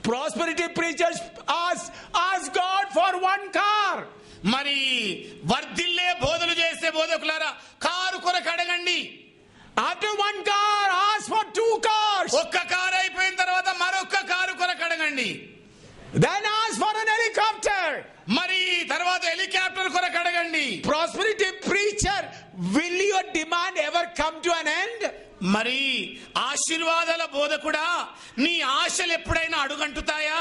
prosperity preachers ask God for one car. మరి వర్ధిల్లే బోధలు చేసే బోధకులారా కారు కొరకు అడగండి. After one car, ask for 2 cars. ఒక్క కారు అయిపోయిన తర్వాత మరొక కారు కొరకు అడగండి. Then ask for an helicopter. మరి తర్వాత హెలికాప్టర్ కొరకు అడగండి. Prosperity preacher, will your demand ever come to an end? మరి ఆశీర్వాదాల బోధకుడా నీ ఆశలు ఎప్పుడైనా అడుగంటుతాయా?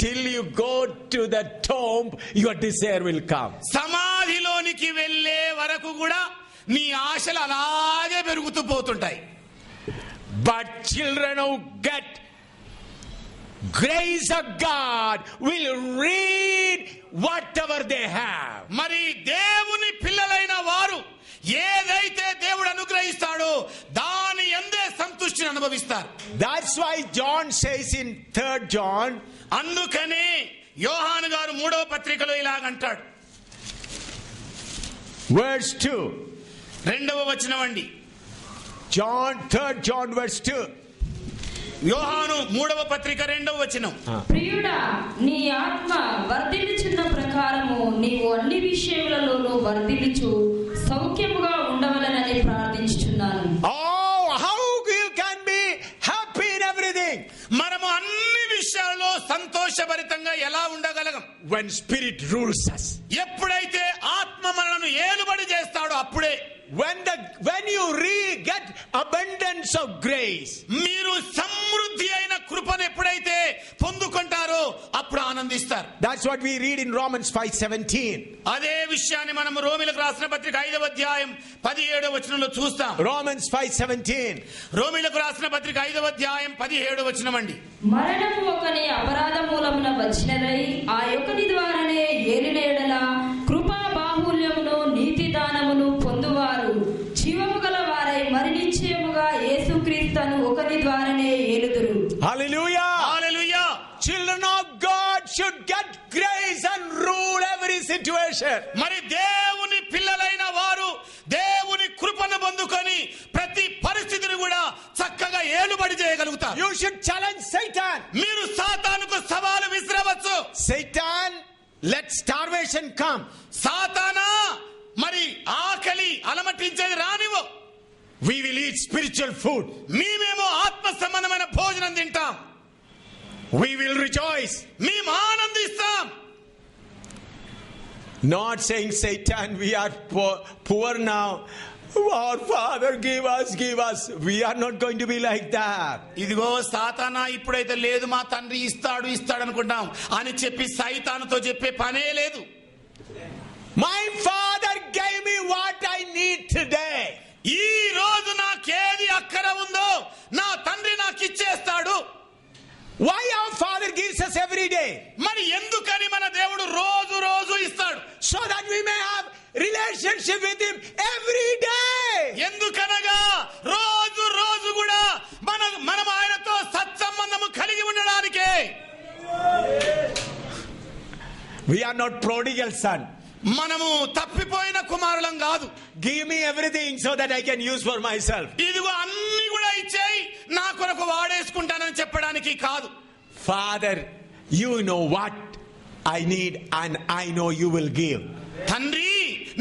Till you go to the tomb, your desire will come. సమాధిలోనికి వెళ్ళే వరకు కూడా నీ ఆశలు అలాగే పెరుగుతూ పోతుంటాయి. But children who get grace of God will read whatever they have. మరి దేవుని పిల్లలైన వారు ఏదైతే దేవుడు అనుగ్రహిస్తాడో దాని యందే సంతృష్టిని అనుభవిస్తారు. That's why John says in 3rd John, అందుకనే యోహాను గారు 3వ పత్రికలో ఇలాగంటాడు. verse 2. 2వ వచనం అండి. John 3rd John verse 2. యోహాను 3వ పత్రిక 2వ వచనం. ప్రియుడా, నీ ఆత్మ వర్ధిల్లుచున్న ప్రకారము నీవు అన్ని విషయములలోనూ వర్ధిల్లుచు సౌఖ్యముగా ఉండవలెనని ప్రార్థించుచున్నాను. Oh, how you can be happy in everything. మనము అన్ని విషయాల్లో సంతోషభరితంగా ఎలా ఉండగలం? When spirit rules us. ఎప్పుడైతే ఆత్మ మనల్ని ఏలుబడి చేస్తాడో అప్పుడే. When you get abundance of grace, మీరు సమృద్ధి అయిన కృపను ఎప్పుడైతే పొందుకుంటారో అప్పుడు ఆనందిస్తారు. that's what we read in Romans 5:17. అదే విషయాన్ని మనం రోమీయులకు రాసిన పత్రిక 5వ అధ్యాయం 17వ వచనంలో చూస్తాం. Romans 5:17. రోమీయులకు రాసిన పత్రిక 5వ అధ్యాయం 17వ వచనం అండి. మరణము ఒకని అపరాధ మూలమున వచ్చినదై ఆ యొక్కని ద్వారానే ఏలిన ఎడల కృపా బాహుల్యమును నీతి దానమును పొందువారు జీవము గల వారై మరి నిశ్చయముగా యేసుక్రీస్తును ఒకని ద్వారానే ఏలుదురు. Hallelujah. Hallelujah. Children of God should get grace and rule every situation. మరి దేవుని పిల్లలైన వారు దేవుని కృపను పొందుకొని ప్రతి పరిస్థితిని కూడా చక్కగా ఏలుబడి చేయగలుగుతారు. You should challenge Satan. మీరు సాతానుకు సవాలు విసిరవచ్చు. Satan, let starvation come. సాతానా, మరి ఆకలి అలమటించేది రానివ్వు. We will eat spiritual food. మేమేమో ఆత్మ సంబంధమైన భోజనం తింటాం. We will rejoice. మేము ఆనందిస్తాం. Not saying, Satan, we are poor now. Our Father, give us. We are not going to be like that. ఇదిగో సాతానా, ఇప్పుడైతే లేదు, మా తండ్రి ఇస్తాడు అనుకుంటాం అని చెప్పి సైతానుతో చెప్పే పనే లేదు. My Father gave me what I need today. ఈ రోజు నాకేది అక్కర ఉందో నా తండ్రి నాకు ఇచ్చేస్తాడు. Why our Father gives us every day? మరి ఎందుకని మన దేవుడు రోజు ఇస్తాడు? So that we may have relationship with Him every day. ఎందుకనగా రోజు కూడా మనం ఆయనతో సత్సంబంధము కలిగి ఉండడానికే. We are not prodigal son. మనము తప్పిపోయిన కుమారులం కాదు. Give me everything so that I can use for myself. ఇదిగో అన్ని కూడా ఇచ్చేయి, నా కొరకు వాడేసుకుంటానని చెప్పడానికి కాదు. Father, you know what I need and I know you will give. తండ్రి,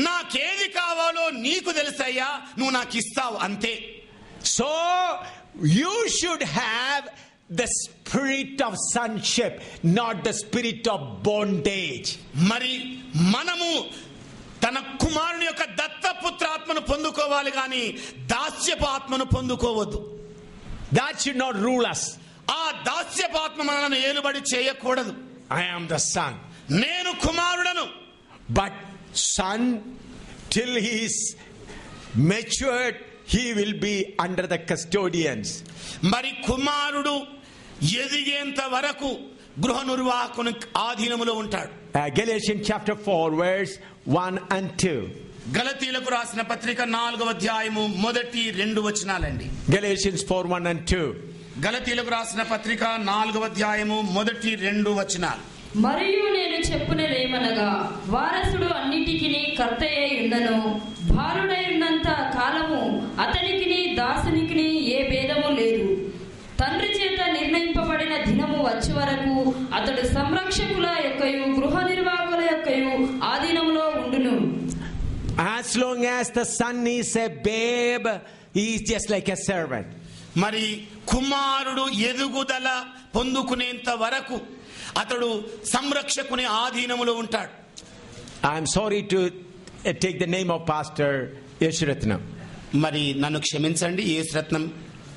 నాకేది కావాలో నీకు తెలుసయ్యా, నువ్వు నాకు ఇస్తావు అంతే. So you should have the spirit of sonship, not the spirit of bondage. మరి మనము తన కుమారుని యొక్క దత్తపుత్రాత్మను పొందుకోవాలి కానీ దాస్యపు ఆత్మను పొందుకోవద్దు. That should not rule us. ఆ దాస్యపు ఆత్మ మనల్ని ఏలుబడి చేయకూడదు. I am the son. నేను కుమారుడను. But son, till he is matured, he will be under the custodians. మరి కుమారుడు ఎదిగేంత వరకు గృహ నిర్వాహకుని ఆధీనములో ఉంటాడు. Galatians chapter 4 verse 1 and 2. గలతీలకు రాసిన పత్రిక 4వ అధ్యాయము 1-2 వచనాలండి. Galatians 4 1 and 2. గలతీలకు రాసిన పత్రిక 4వ అధ్యాయము 1-2 వచనాలు. మరియు నేను చెప్పునేదేమనగా వారసుడు అన్నిటికిని కర్తయై ఉండను, బాలుడై ఉన్నంత కాలము అతనికిని దాసునికిని ఏ భేదము లేదు. తండ్రి చేత నిర్ణయింపబడిన దినము వచ్చే వరకు అతడు సంరక్షకుల యొక్కయు గృహ నిర్వాహకుల యొక్కయు ఆధీనంలో ఉండును. As long as the son is a babe, he is just like a servant. మరి కుమారుడు ఎదుగుదల పొందుకునేంత వరకు అతడు సంరక్షకుని ఆధీనములో ఉంటాడు. I am sorry to take the name of Pastor Yeshratnam. మరి నన్ను క్షమించండి, యేసురత్నం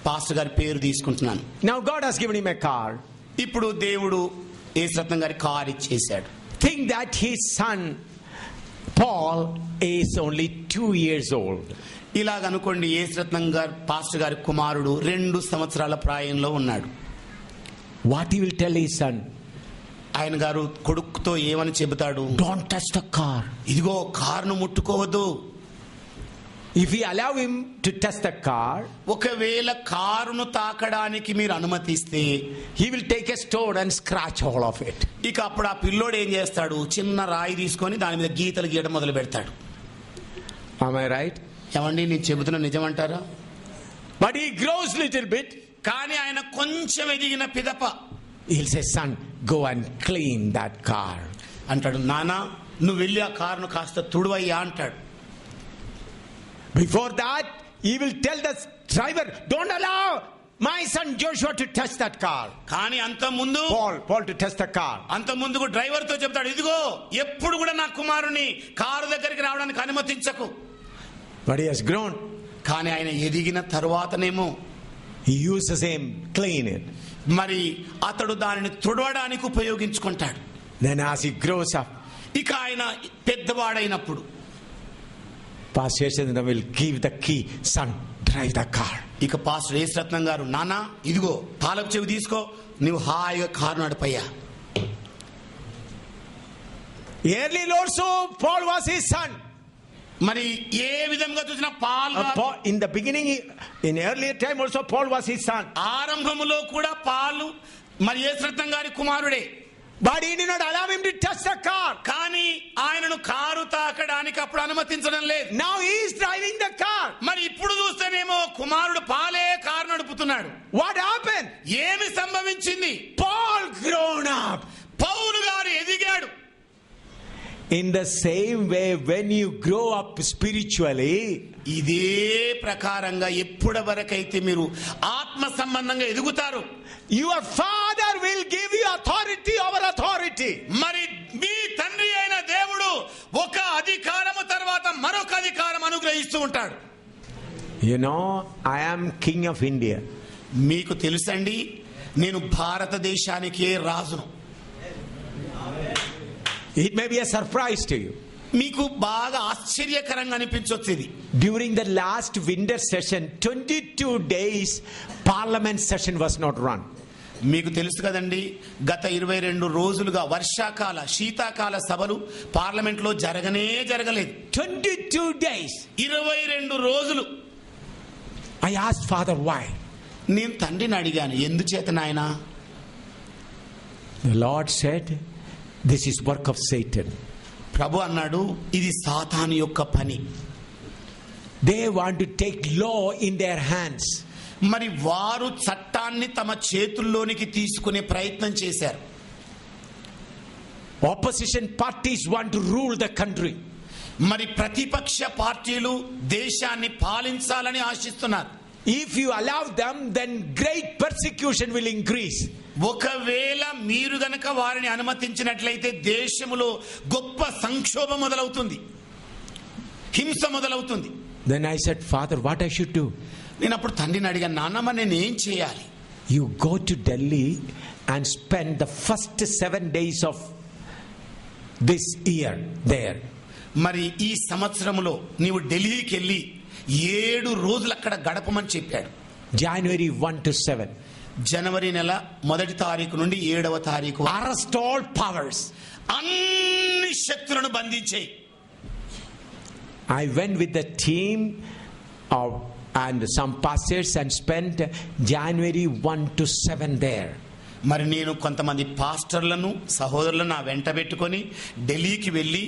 పాస్టర్ గారి పేరు తీసుకుంటున్నాను. Now God has given him a car. ఇప్పుడు దేవుడు యేసురత్నం గారి కారు ఇచ్చేశాడు. Think that his son Paul is only 2 years old. ఇలాగనుకోండి, Yesuratnam గారు పాస్టర్ గారి కుమారుడు 2 సంవత్సరాల ప్రాయంలో ఉన్నాడు. What he will tell his son? ఆయన గారు కొడుకుతో ఏమని చెబుతాడు? Don't touch the car. ఇదిగో కారును ముట్టుకోవద్దు. If we allow him to touch the car, ఒకవేళ కారును తాకడానికి మీరు అనుమతిస్తే he will take a stone and scratch all of it. ఇక అప్పుడు ఆ పిల్లోడు ఏం చేస్తాడు? చిన్న రాయి తీసుకొని దాని మీద గీతలు గీయడం మొదలు పెడతాడు. Am I right? ఏమండి, నేను చెబుతున్న నిజమంటారా? But he grows little bit. కానీ ఆయన కొంచెం ఎదిగిన పిదప He'll say, son, go and clean that car. అంటాడు, నానా నువ్వు వెళ్ళి ఆ కారును కాస్త తుడువయ్యా అంటాడు. Before that, he will tell the driver, don't allow my son Joshua to touch that car. కానీ అంత ముందు Paul to touch the car. అంత ముందుకు డ్రైవర్ తో చెప్తాడు, ఇదిగో ఎప్పుడు కూడా నా కుమారుని కారు దగ్గరికి రావడానికి అనుమతించకు. But he has grown. కానీ ఆయన ఎదిగిన తరువాతనేమో He uses him, clean it. మరి అతడు దానిని తుడవడానికి ఉపయోగించుకుంటాడు. Then as he grows up, ఇక ఆయన పెద్దవాడైనప్పుడు Pastor Yeshanthan will give the key, son, drive the car. ఇక పాస్టర్ యేసురత్నం గారు, నానా ఇదిగో తాళపు చెవి తీసుకో, నువ్వు హాయిగా car నడిపయ్యా. Early also, Paul was his son. మరి ఏ విధంగా చూసినా Paul In the beginning, in earlier time also, Paul was his son. ఆరంభములో కూడా పాలు మరి యేసురత్నం గారి కుమారుడే. But he did not allow him to touch the car. కానీ ఆయనను కారు తాకడానికి అప్పుడు అనుమతించడం లేదు. Now he is driving the car. మరి ఇప్పుడు చూస్తేనేమో కుమారుడు పాలే కారు నడుపుతున్నాడు. What happened? ఏమి సంభవించింది? Paul grown up. పౌలు గారు ఎదిగాడు. In the same way, when you grow up spiritually, ఇదే ప్రకారంగా ఎప్పటి వరకైతే మీరు ఆత్మ సంబంధంగా ఎదుగుతారు, your father will give you authority over authority. మరి మీ తండ్రి అయిన దేవుడు ఒక అధికారము తర్వాత మరొక అధికారం అనుగ్రహిస్తూ ఉంటాడు. You know, I am king of India. మీకు తెలుసండి, నేను భారతదేశానికే రాజును. It may be a surprise to you. మీకు బాగా ఆశ్చర్యకరంగా అనిపించొచ్చు ఇది. During the last winter session, 22 days, parliament session was not run. మీకు తెలుసు కదండి, గత 22 రోజులుగా వర్షాకాల శీతాకాల సభలు పార్లమెంట్ లో జరగలేదు. 22 days. 22 రోజులు. I asked Father why. నేను తండ్రిని అడిగాను, ఎందుచేత నాయనా? The Lord said, this is work of Satan. ప్రభు అన్నాడు, ఇది సాతాను యొక్క పని. They want to take law in their hands. మరి వారు చట్టాన్ని తమ చేతుల్లోనికి తీసుకునే ప్రయత్నం చేశారు. Opposition parties want to rule the country. మరి ప్రతిపక్ష పార్టీలు దేశాన్ని పాలించాలని ఆశిస్తున్నారు. If you allow them, then great persecution will increase. ఒకవేళ మీరు గనక వారిని అనుమతించినట్లయితే దేశములో గొప్ప సంక్షోభం మొదలవుతుంది, హింస మొదలవుతుంది. Then I said, Father, what I should do? నేను అప్పుడు తండ్రిని అడిగాను, నాన్నమ్మ నేను ఏం చేయాలి? You go to Delhi and spend the first 7 days of this year there. మరి ఈ సంవత్సరములో నీవు ఢిల్లీకి వెళ్ళి 7 రోజులు అక్కడ గడపమని చెప్పాడు. January 1 to 7. జనవరి నెల 1వ తారీఖు నుండి 7వ తారీఖు. Arrest all powers. అన్ని శక్తులను బంధించేయి. I went with the team and some pastors and spent January 1 to 7 there. మరి నేను కొంతమంది పాస్టర్లను సహోదరులను నా వెంట పెట్టుకొని ఢిల్లీకి వెళ్ళి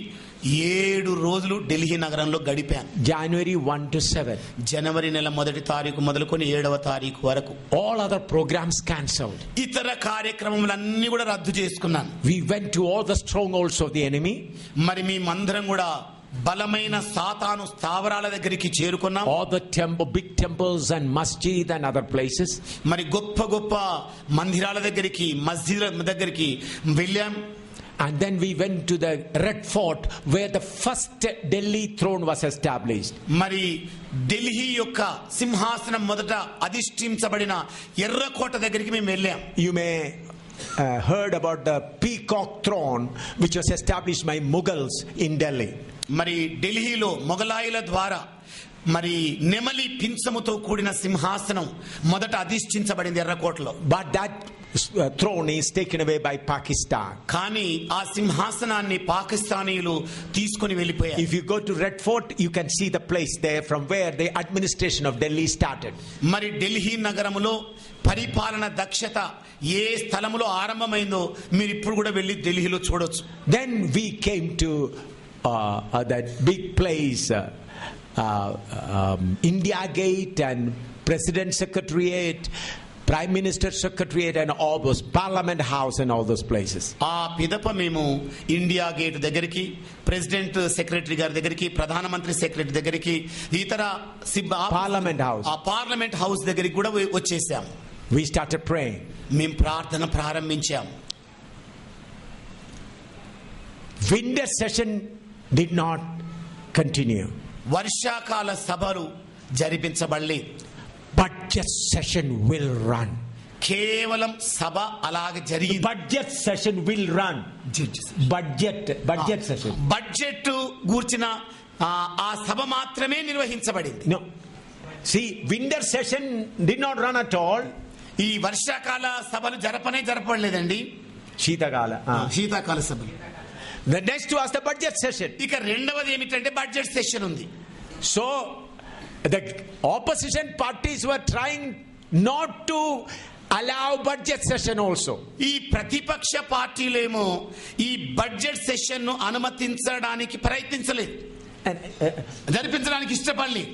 7 రోజులు ఢిల్లీ నగరంలో గడిపాను. January 1 to 7. జనవరి నెల 1వ తారీఖు మొదలుకొని 7వ తారీఖు వరకు. All other programs cancelled. ఇతర కార్యక్రమములన్నీ కూడా రద్దు చేసుకున్నాను. We went to all the strongholds of the enemy. మరి మేమందరం కూడా బలమైన సాతాను స్థావరాల దగ్గరికి చేరుకున్నాం. All the big temples and masjid and other places. మరి గొప్ప గొప్ప మందిరాల దగ్గరికి, మస్జిద్ల దగ్గరికి వెళ్ళాం. And then we went to the Red Fort where the first Delhi throne was established. మరి ఢిల్లీ యొక్క సింహాసనం మొదట అధిష్ఠించబడిన ఎర్రకోట దగ్గరికి మేము వెళ్ళాం. You may heard about the peacock throne which was established by Mughals in Delhi. మరి ఢిల్లీలో మొఘలాయుల ద్వారా మరి నెమలి పింఛముతో కూడిన సింహాసనం మొదట అధిష్ఠించబడింది ఎర్రకోటలో. But that throne is taken away by Pakistan. కానీ ఆ సింహాసనాన్ని పాకిస్తానీయులు తీసుకొని వెళ్ళిపోయారు. If you go to Red Fort, you can see the place there from where the administration of Delhi started. మరి ఢిల్లీ నగరములో పరిపాలన దక్షత ఏ స్థలములో ఆరంభమైందో మీరు ఇప్పుడు కూడా వెళ్ళి ఢిల్లీలో చూడొచ్చు. Then we came to that big place, India Gate and President Secretariat, Prime Minister Secretariat and all those, Parliament House and all those places. ఆ పిదప మేము ఇండియా గేట్ దగ్గరికి, ప్రెసిడెంట్ సెక్రటరీ గారి దగ్గరికి, ప్రధానమంత్రి సెక్రటరీ దగ్గరికి, ఇతర Parliament House, ఆ పార్లమెంట్ హౌస్ దగ్గరికి కూడా వచ్చేసాం. We started praying. మేము ప్రార్థన ప్రారంభించాం. Winter session did not continue. వర్షాకాల సభలు జరిపించబడలేదు. Budget session will run. కేవలం సభ అలాగే జరిగింది. Budget session will run. Budget session. Budget గూర్చిన ఆ సభ మాత్రమే నిర్వహించబడింది. No. See, winter session did not run at all. ఈ వర్షాకాల సభలు జరపలేదండి. శీతాకాల సభలు. The next was the budget session. ఇక రెండవది ఏమిటంటే బడ్జెట్ సెషన్ ఉంది. So the opposition parties were trying not to allow budget session also. ఈ ప్రతిపక్ష పార్టీలేమో ఈ బడ్జెట్ సెషన్ ను అనుమతించడానికి ప్రయత్నించలేదు, జరిపించడానికి ఇష్టపడలేదు.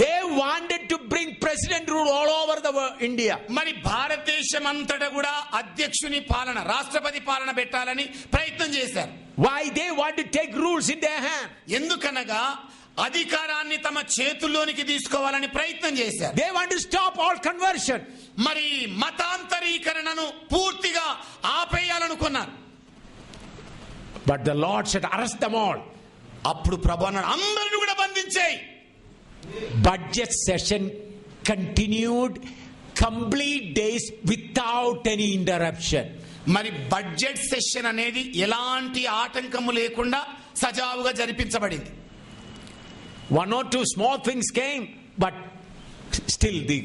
They wanted to bring president rule all over the India. మరి భారతదేశం అంతటా కూడా అధ్యక్షుని పాలన, రాష్ట్రపతి పాలన పెట్టాలని ప్రయత్నం చేశారు. Why? They want to take rules in their hand. ఎందుకనగా అధికారాన్ని తమ చేతుల్లోనికి తీసుకోవాలని ప్రయత్నం చేశారు. They want to stop all conversion. మరి మతాంతరీకరణను పూర్తిగా ఆపేయాలనుకున్నారు. But the Lord said, arrest them all. అప్పుడు ప్రభువు అన్నాడు, అందరిని కూడా బంధించేయి. Budget session continued complete days without any interruption. మరి బడ్జెట్ సెషన్ అనేది ఎలాంటి ఆటంకము లేకుండా సజావుగా జరిపించబడింది. One or two small things came, but still the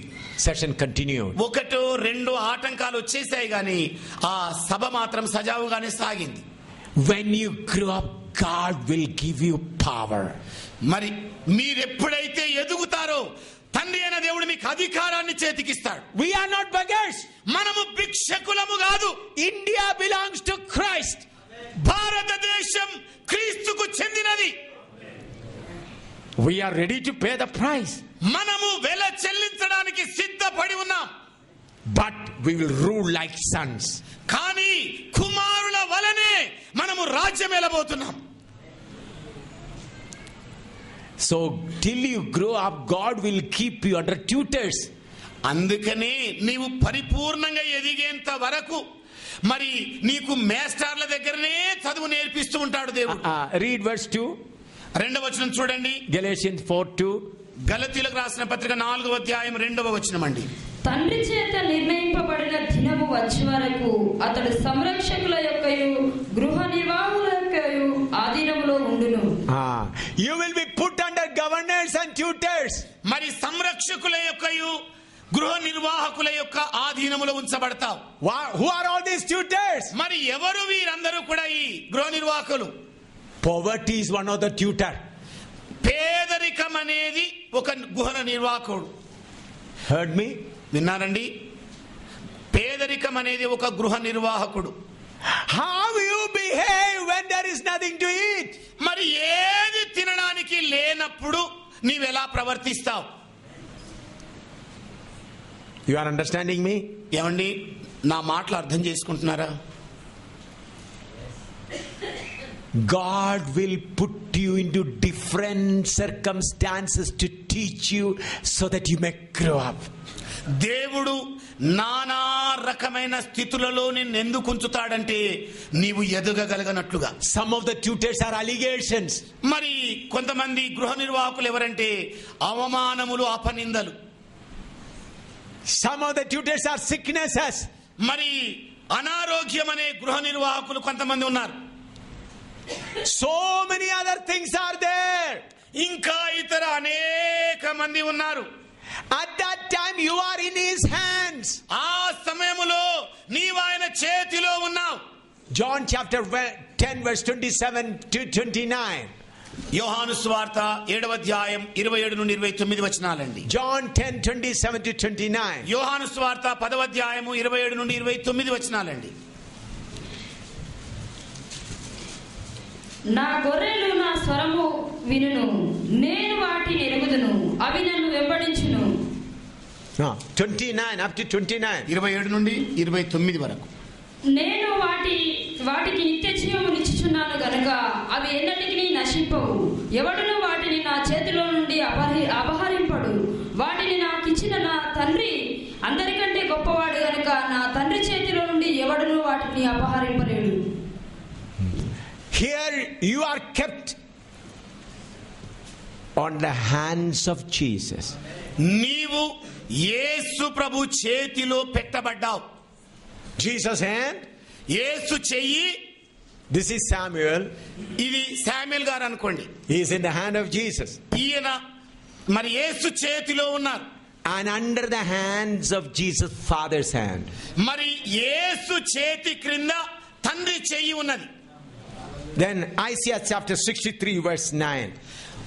session continued. ఒకటో రెండో ఆటంకాలు వచ్చేసాయి కానీ ఆ సభ మాత్రం సజావుగానే సాగింది. When you grow up, God will give you power. మరి మీరెప్పుడైతే ఎదుగుతారో తండ్రి అయిన దేవుడు మీకు అధికారాన్ని చేతికిస్తాడు. We are not beggars. మనము భిక్షకులము కాదు. India belongs to Christ. భారతదేశం క్రీస్తుకు చెందినది. We are ready to pay the price. మనము వెల చెల్లించడానికి సిద్ధపడి ఉన్నాం. But we will rule like sons. కానీ కుమారుల వలనే మనము రాజ్యం ఏలబోతున్నాం. So till you grow up, God will keep you under tutors. అందుకనే నీవు పరిపూర్ణంగా ఎదిగేంత వరకు మరి నీకు మేస్టర్ల దగ్గరనే చదువు నేర్పిస్తూ ఉంటాడు దేవుడు. Read verse 2. రెండవ వచనం చూడండి. Galatians 4:2. గలతీయులకు రాసిన పత్రిక 4వ అధ్యాయం 2వ వచనం అండి. తండ్రి చేత నిర్ణయింపబడిన దినము వచ్చే వరకు అతడు సంరక్షకుల యొక్కయు గృహ నిర్వాహకుల యొక్కయు ఆధీనములో ఉండును. You will be put under governors and tutors. మరి సంరక్షకుల యొక్కయు గృహ నిర్వాహకుల యొక్క ఆధీనములో ఉంచబడతావు. Who are all these tutors? మరి ఎవరు వీరందరూ కూడా ఈ గృహ నిర్వాహకులు? Poverty is one of the tutor. పేదరికం అనేది ఒక గృహ నిర్వాహకుడు. Heard me? విన్నారండి? పేదరికం అనేది ఒక గృహ నిర్వాహకుడు. How you behave when there is nothing to eat? మరి మరి ఏది తినడానికి లేనప్పుడు నీవెలా ప్రవర్తిస్తావు? You are understanding me? ఏమండి, నా మాటలు అర్థం చేసుకుంటున్నారా? God will put you into different circumstances to teach you so that you may grow up. దేవుడు నానా రకమైన స్థితులలో నిన్ను ఎందుకు ఉంచుతాడంటే నీవు ఎదగగలగనట్లుగా. Some of the tutors are allegations. మరి కొంతమంది గృహ నిర్వాహకులు ఎవరంటే అవమానములు, అపనిందలు. Some of the tutors are sicknesses. మరి అనారోగ్యం అనే గృహ నిర్వాహకులు కొంతమంది ఉన్నారు. So many other things are there. ఇంకా ఇతర అనేక మంది ఉన్నారు. At that time you are in his hands. ఆ సమయములో నీవు ఆయన చేతిలో ఉన్నావు. John chapter 10 verse 27 to 29. యోహాను సువార్త 7వ అధ్యాయం 27 నుండి 29 వచనాలండి. John 10:27 to 29. యోహాను సువార్త 10వ అధ్యాయము 27 నుండి 29 వచనాలండి. నా గొర్రెలు నా స్వరము వినును, నేను వాటిని ఎరుగుదును, అవి నన్ను వెంబడించును. 29 up to 29. 27 నుండి 29 వరకు. నేను వాటికి నిత్య జీవమునిచ్చుచున్నాను గనుక అవి ఎన్నటికి నశింపవు. ఎవడును వాటిని నా చేతిలో నుండి అపహరింపడు. వాటిని నాకు ఇచ్చిన నా తండ్రి అందరికంటే గొప్పవాడు గనుక నా తండ్రి చేతిలో నుండి ఎవడును వాటిని అపహరింపలేడు. Here you are kept on the hands of Jesus. నీవు యేసు ప్రభు చేతిలో పెట్టబడ్డావు. Jesus hand, యేసు చెయ్యి. this is Samuel. ఇది శామ్యూల్ గారు అనుకోండి. He is in the hand of Jesus. ఈయన మరి యేసు చేతిలో ఉన్నారు. And under the hands of Jesus Father's hand. మరి యేసు చేతి క్రింద తండ్రి చెయ్యి ఉన్నది. Then Isaiah chapter 63 verse 9.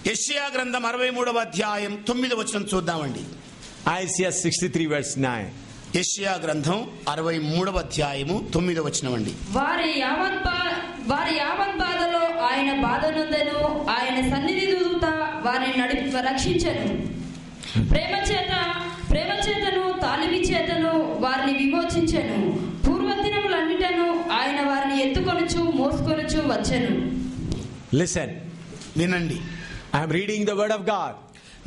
యెషయా గ్రంథం 63వ అధ్యాయం 9వ వచనం చూద్దామండి. Isaiah 63 verse 9. యెషయా గ్రంథం 63వ అధ్యాయము 9వ వచనం అండి. వారి యావత్ బాధలో ఆయన బాధనందెను, ఆయన సన్నిధి దూత వారిని రక్షించెను. ప్రేమ చేతను తాలిమి చేతను వారిని విమోచించెను. పూర్వదినములన్నిటను ఆయన వారిని ఎత్తుకొనుచు మోసుకొనుచు వచ్చెను. Listen, వినండి. I am reading the word of God.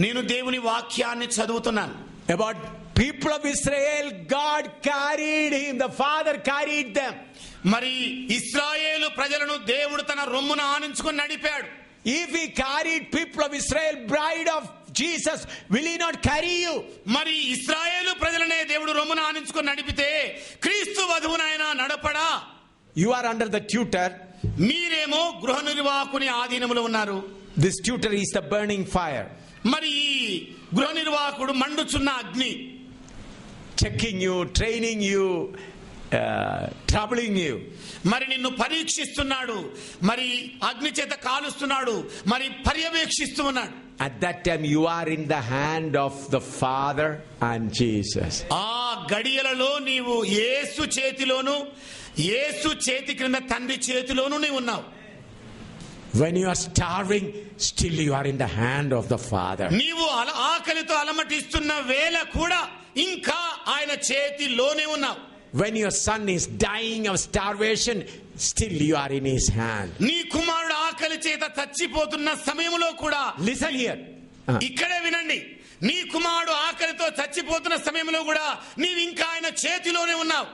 నేను దేవుని వాక్యాన్ని చదువుతున్నాను. About people of Israel, God carried him, the Father carried them. మరి ఇశ్రాయేలు ప్రజలను దేవుడు తన రొమ్మున ఆనించుకొని నడిపాడు. If he carried people of Israel, bride of Jesus, will he not carry you? మరి ఇశ్రాయేలు ప్రజలనే దేవుడు రొమ్మున ఆనించుకొని నడిపితే క్రీస్తు వధువును ఆయన నడపడా? You are under the tutor. మీరేమో గృహ నిర్వాహకుని ఆధీనములో ఉన్నారు. This tutor is the burning fire. మరి గృహ నిర్వాహకుడు మండుచున్న అగ్ని. Checking you, training you, troubling you. మరి నిన్ను పరీక్షిస్తున్నాడు, మరి అగ్ని చేత కాలుస్తున్నాడు, మరి పర్యవేక్షిస్తూ ఉన్నాడు. At that time you are in the hand of the Father and Jesus. ఆ గడియలలో నీవు యేసు చేతిలోను, యేసు చేతి క్రింద తండ్రి చేతిలోను నీవు ఉన్నావు. When you are starving, still you are in the hand of the Father. నీవు ఆకలితో అలమటిస్తున్న వేళ కూడా ఇంకా ఆయన చేతిలోనే ఉన్నావు. When your son is dying of starvation, still you are in his hand. నీ కుమారుడు ఆకలి చేత చచ్చిపోతున్న సమయంలో కూడా, Listen here. ఇక్కడే వినండి, నీ కుమారుడు ఆకలితో చచ్చిపోతున్న సమయంలో కూడా నీవు ఇంకా ఆయన చేతిలోనే ఉన్నావు.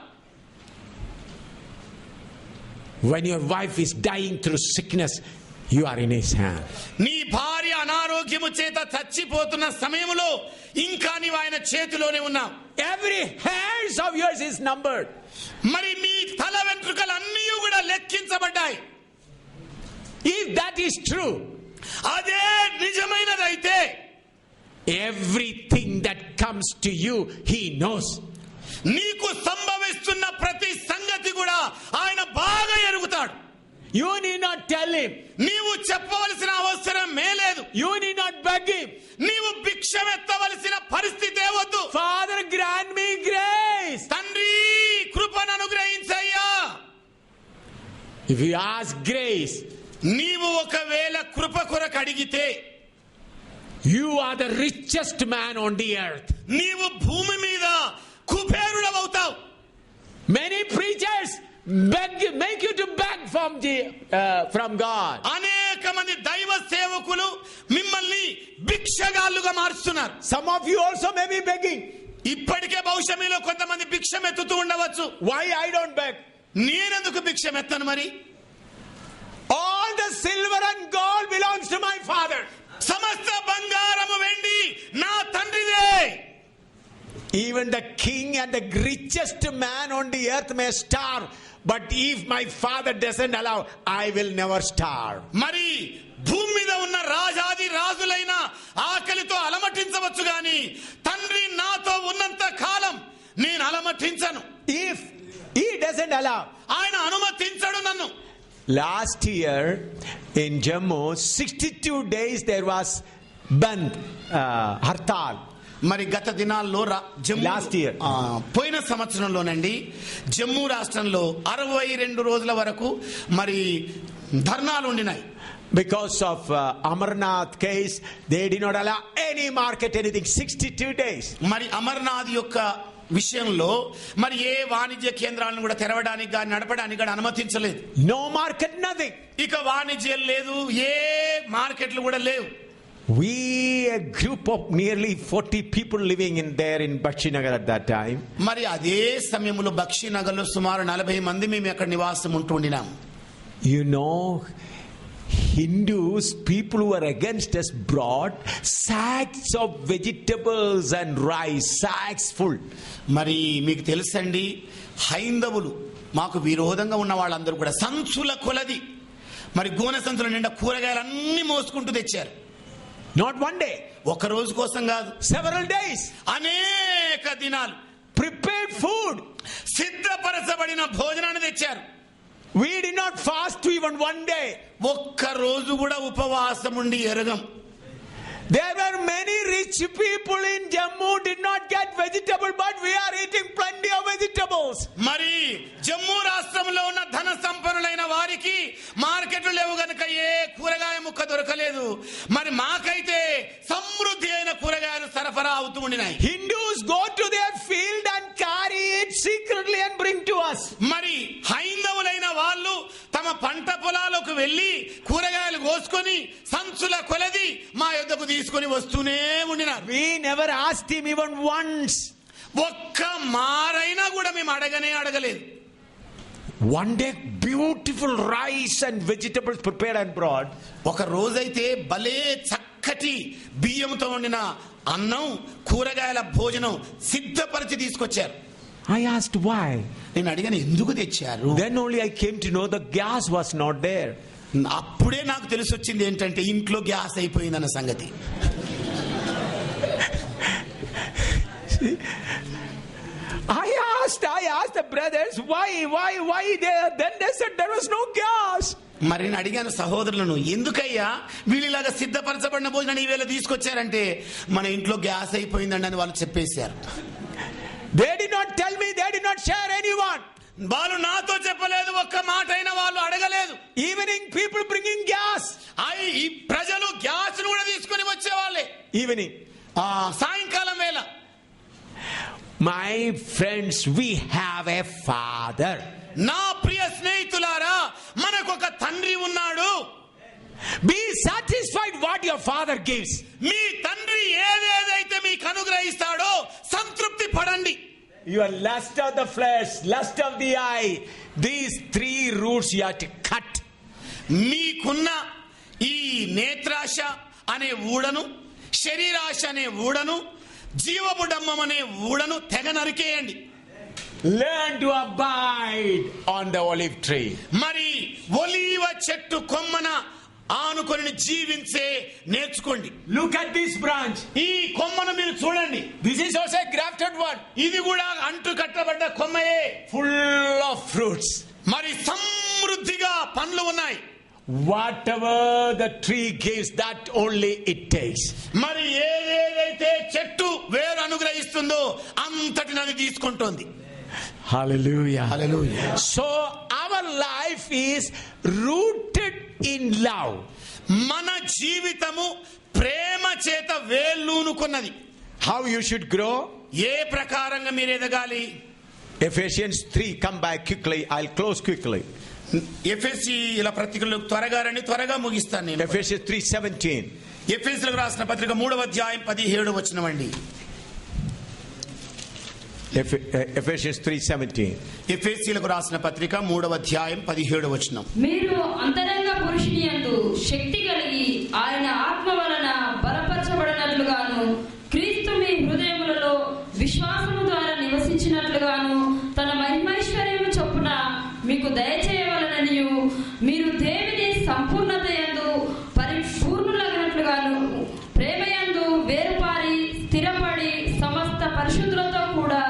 When your wife is dying through sickness, you are in his hand. నీ భార్య అనారోగ్యము చేత చచ్చిపోతున్న సమయంలో ఇంకా నీవు ఆయన చేతిలోనే ఉన్నావు. Every hairs of yours is numbered. మరి మీ తల వెంట్రుకలన్నీ కూడా లెక్కించబడ్డాయి. If that is true, అదే నిజమైనదైతే everything that comes to you, he knows. నీకు సంభవిస్తున్న ప్రతి సంగతి కూడా ఆయన బాగా ఎరుగుతాడు. You need not tell him. నీవు చెప్పవలసిన అవసరమే లేదు. You need not beg him. నీవు భిక్షమెత్తవలసిన పరిస్థితే వద్దు. Father, grant me grace. తండ్రి కృపను అనుగ్రహించయ్యా. If you ask grace, నీవు ఒకవేళ కృప కొరకు అడిగితే, you are the richest man on the earth. నీవు భూమి మీద కుబేరుడవవుతావు. Many preachers make you to beg from God. అనేక మంది దైవ సేవకులు మిమ్మల్ని భిక్షగాళ్ళుగా మారుస్తున్నారు. Some of you also may be begging. ఇప్పటికే బహుశా మీలో కొంతమంది భిక్షం ఎత్తుతూ ఉండవచ్చు. Why I don't beg? నేనెందుకు భిక్షం ఎత్తను మరి? All the silver and gold belongs to my Father. సమస్త బంగారము వెండి నా తండ్రిదే. Even the king and the richest man on the earth may starve, but if my Father doesn't allow, I will never starve. మరి భూమి మీద ఉన్న రాజాది రాజులైన ఆకలితో అలమటించవచ్చు గాని తండ్రి నాతో ఉన్నంత కాలం నేను అలమటించను. If he doesn't allow, ఆయన అనుమతించడు నన్ను. last year in Jammu 62 days there was band hartal. మరి గత దినాల్లో Last year. పోయిన సంవత్సరంలోనండి జమ్మూ రాష్ట్రంలో 62 రోజుల వరకు మరి ధర్నాలు ఉండినాయి. Because of Amarnath case, they did not allow any market, anything. 62 days. మరి అమర్నాథ్ యొక్క విషయంలో మరి ఏ వాణిజ్య కేంద్రాలను కూడా తెరవడానికి కానీ నడపడానికి కానీ అనుమతించలేదు. No market, nothing. ఇక వాణిజ్యం లేదు, ఏ మార్కెట్లు కూడా లేవు. We, a group of nearly 40 people living in Bakshinagar at that time. మరి అదే సమయంలో బక్షీనగర్లో సుమారు 40 మంది మేము అక్కడ నివాసం ఉంటున్నాం. You know, Hindus, people who are against us, brought sacks of vegetables and rice, sacks full. మరి మీకు తెలుసండి, హైందవులు మాకు విరోధంగా ఉన్న వాళ్ళందరూ కూడా సంచుల కొలది మరి గోనె సంచుల నిండా కూరగాయలన్నీ మోసుకుంటూ తెచ్చారు. Not one day, ఒక రోజు కోసం కాదు, several days. అనేక దినాలు Prepared food. సిద్ధపరచబడిన భోజనాన్ని తెచ్చారు. We did not fast even one day. ఒక్క రోజు కూడా ఉపవాసం ఉండి ఎరగం. There were many rich people in Jammu did not get vegetable, but we are eating plenty of vegetables. మరి జమ్మూ రాష్ట్రంలో ఉన్న ధన సంపన్నులైన వారికి మార్కెట్లు లేవు గనుక ఏ కూరగాయ ముక్క దొరకలేదు. మరి మాకైతే సమృద్ధి అయిన కూరగాయలు సరఫరా అవుతూ ఉండినాయి. Hindus go to their field and carry it secretly and bring to us. మరి హైందవులైన వాళ్ళు తమ పంట పొలాలకు వెళ్లి కూరగాయలు కోసుకొని సంచుల కొలది మా యొద్దకు తీసుకొని వస్తూనే ఉండినారు. We never asked him even once. ఒక్క మారైనా కూడా మేము అడగలేదు. One day beautiful rice and vegetables prepared and brought. ఒక రోజైతే భలే చక్కటి బియ్యంతో వండిన అన్నం కూరగాయల భోజనం సిద్ధపరిచి తీసుకొచ్చారు. I asked why. నేను అడిగాను ఎందుకు తెచ్చారు. Then only I came to know the gas was not there. అప్పుడే నాకు తెలిసి వచ్చింది ఏంటంటే ఇంట్లో గ్యాస్ అయిపోయిందన్న సంగతి. I asked the brothers why then they said there was no gas. మరి నేను అడిగాను సహోదరులను, ఎందుకయ్యా వీళ్ళలాగా సిద్ధపరచబడిన భోజనాన్ని ఈవేళ తీసుకొచ్చారంటే మన ఇంట్లో గ్యాస్ అయిపోయిందండి అని వాళ్ళు చెప్పేశారు. They did not tell me, they did not share anyone. వాళ్ళు నాతో చెప్పలేదు, ఒక్క మాట అయినా వాళ్ళు అడగలేదు. Evening people bringing gas. ఈ ప్రజలు గ్యాస్ కూడా తీసుకొని వచ్చేవాళ్ళే. Evening. సాయంకాలం వేళ. My friends, we have a father. నా ప్రియ స్నేహితులారా, మనకు ఒక తండ్రి ఉన్నాడు. Be satisfied what your father gives. మీ తండ్రి ఏదేదైతే మీకు అనుగ్రహిస్తాడో సంతృప్తి పడండి. Your lust of the flesh, lust of the eye, these 3 roots you have to cut. మీకున్న ఈ నేత్రాశ అనే ఊడను, శరీరాశ అనే ఊడను, జీవపు డమ్మం అనే ఊడను తెగ నరికేయండి. Learn to abide on the olive tree. మరి ఒలీవ చెట్టు కొమ్మన ఆనుకొని జీవించే నేర్చుకోండి. Look at this branch. ఈ కొమ్మను మీరు చూడండి. This is also a grafted one. ఇది కూడా అంటు కట్టబడ్డ కొమ్మయే. Full of fruits. మరి సమృద్ధిగా పండ్లు ఉన్నాయి. Whatever the tree gives, that only it takes. మరి ఏదైతే చెట్టు వేరు అనుగ్రహిస్తుందో అంతటిని అది తీసుకుంటోంది. Hallelujah. Hallelujah. So our life is rooted in love. మన జీవితము ప్రేమ చేత వేళ్ళూనుకున్నది. How you should grow? ఏ ప్రకారంగా మీరు ఎదగాలి? Ephesians 3, come back quickly. I'll close quickly. ఎఫెసీయుల పత్రికలో త్వరగా ముగిస్తాను నేను. Ephesians 3:17. ఎఫెసీయులకు రాసిన పత్రిక 3వ అధ్యాయం 17వ వచనం అండి. Ephesians 3:17. ఎఫెసీయులకు రాసిన పత్రిక 3వ అధ్యాయం 17వ వచనం. మీరు అంతరంగ పురుషుని యందు శక్తి కలిగి ఆయన ఆత్మ వలన బలపరచబడినట్లుగాను క్రీస్తు మీ హృదయములలో విశ్వాసము ద్వారా నివసించినట్లుగాను తన మహిమైశ్వర్యము చొప్పున మీకు దయచేయవలననియు మీరు దేవుని సంపూర్ణత యందు పరిపూర్ణులగినట్లుగాను ప్రేమయందు వేరుపారి స్థిరపడి సమస్త పరిశుద్ధులతో కూడా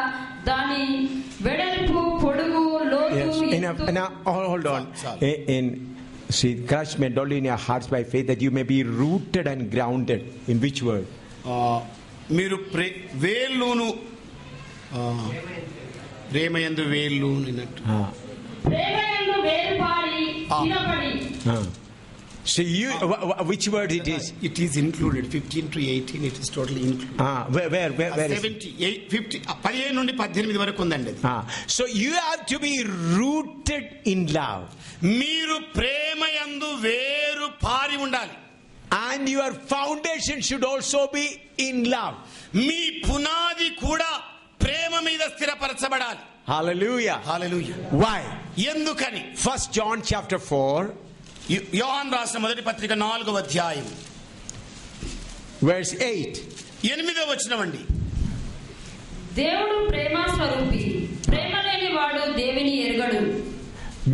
దాని వెడల్పు పొడుగు లోతు Now, hold on. See, Christ made only in your hearts by faith that you may be rooted and grounded. In which word? మీరు వేళ్ళూను ప్రేమయందు వేళ్ళూనినట్టు. ప్రేమయందు వేరుపారి స్థిరపడి. So you, which word it is? It is included 15 to 18. It is totally included. Where 78, 50, 15 నుండి 18 వరకు ఉందండి. So you have to be rooted in love. మీరు ప్రేమయందు వేరు పారి ఉండాలి. And your foundation should also be in love. మీ పునాది కూడా ప్రేమ మీద స్థిరపరచబడాలి. Hallelujah. హల్లెలూయా. Why? ఎందుకని? 1 John chapter 4. యోహాను రాసిన మొదటి పత్రిక 4వ అధ్యాయం verse 8. 8వ వచనం అండి. దేవుడు ప్రేమ స్వరూపి, ప్రేమ లేని వాడు దేవుని ఎరుగడు.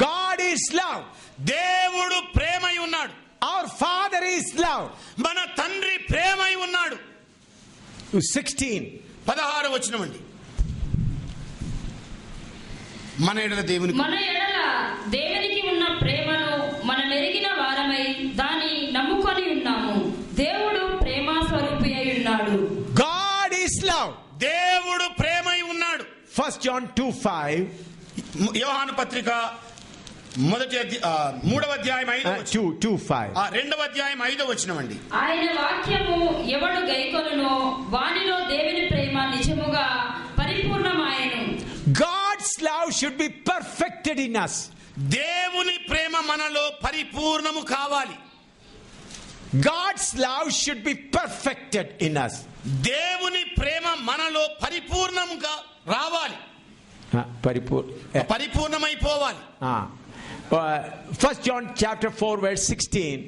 God is love. దేవుడు ప్రేమై ఉన్నాడు. Our Father is love. మన తండ్రి ప్రేమై ఉన్నాడు. 16. 16వ వచనం అండి. మన ఎడల దేవునికి ఉన్న ప్రేమను మనం ఎరిగిన వారమై దాన్ని నమ్ముకొని ఉన్నాము. దేవుడు ప్రేమ స్వరూపి అయి ఉన్నాడు. God is love. దేవుడు ప్రేమై ఉన్నాడు. 1 John 2:5. యోహాను పత్రిక 3వ అధ్యాయం 5వ వచనం. 2:5. 2వ అధ్యాయం 5వ వచనం అండి. ఆయన వాక్యము ఎవడు గైకొనునో వానిలో దేవుని ప్రేమ నిజముగా పరిపూర్ణమాయెను. God's love should be perfected in us. దేవుని ప్రేమ మనలో పరిపూర్ణము కావాలి. God's love should be perfected in us. దేవుని ప్రేమ మనలో పరిపూర్ణముగా రావాలి. పరిపూర్ణమైపోవాలి. 1 John chapter 4 verse 16.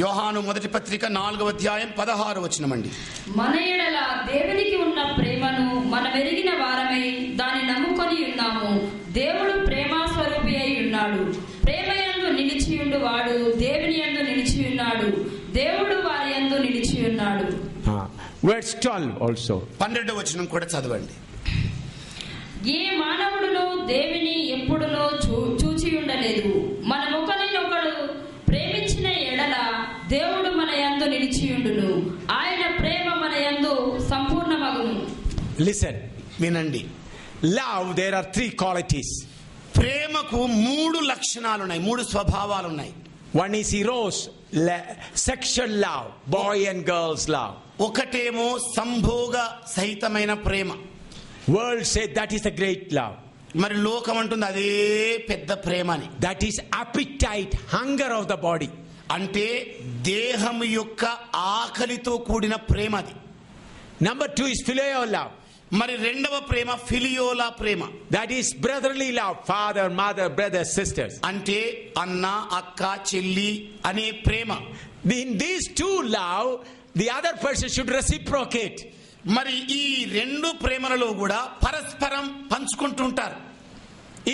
యోహాను మొదటి పత్రిక 4వ అధ్యాయం 16వ వచనం అండి. మన ఎడల దేవునికి ఉన్న ప్రేమను మనం ఎరిగిన వారమై దాన్ని నమ్ముకొని ఉన్నాము. దేవుడు ప్రేమ స్వరూపి అయి ఉన్నాడు. ప్రేమయందు నిలిచియుండు వాడు దేవుని యందు నిలిచి ఉన్నాడు. దేవుడు వారి యందు నిలిచి ఉన్నాడు. Verse 12 also. 12వ వచనం కూడా చదవండి. ఏ మానవుడును దేవుని ఎప్పుడునో చూచి ఉండలేదు. మన ఒకరినొకడు ప్రేమించిన ఎడల దేవుడు మన యందు నిలిచియుండును. ఆయన ప్రేమ మన యందు సంపూర్ణమగును. Listen, వినండి. love, there are 3 qualities. ప్రేమకు 3 లక్షణాలు ఉన్నాయి, 3 స్వభావాలు ఉన్నాయి. One is eros, sexual love, boy and girls love. ఒకటేమో సంభోగ సహితమైన ప్రేమ. World say that is a great love. మరి లోకం అంటుంది అదే పెద్ద ప్రేమ అని. That is appetite, hunger of the body. అంటే దేహం యొక్క ఆకలితో కూడిన ప్రేమ అది. Number 2 is filial love. మరి రెండవ ప్రేమ ఫిలియోలా ప్రేమ. That is brotherly love, father, mother, brothers, sisters. అంటే అన్న, అక్క, చెల్లి అనే ప్రేమ. In these 2 love, the other person should reciprocate. మరి ఈ 2 ప్రేమలలో కూడా పరస్పరం పంచుకుంటుంటారు.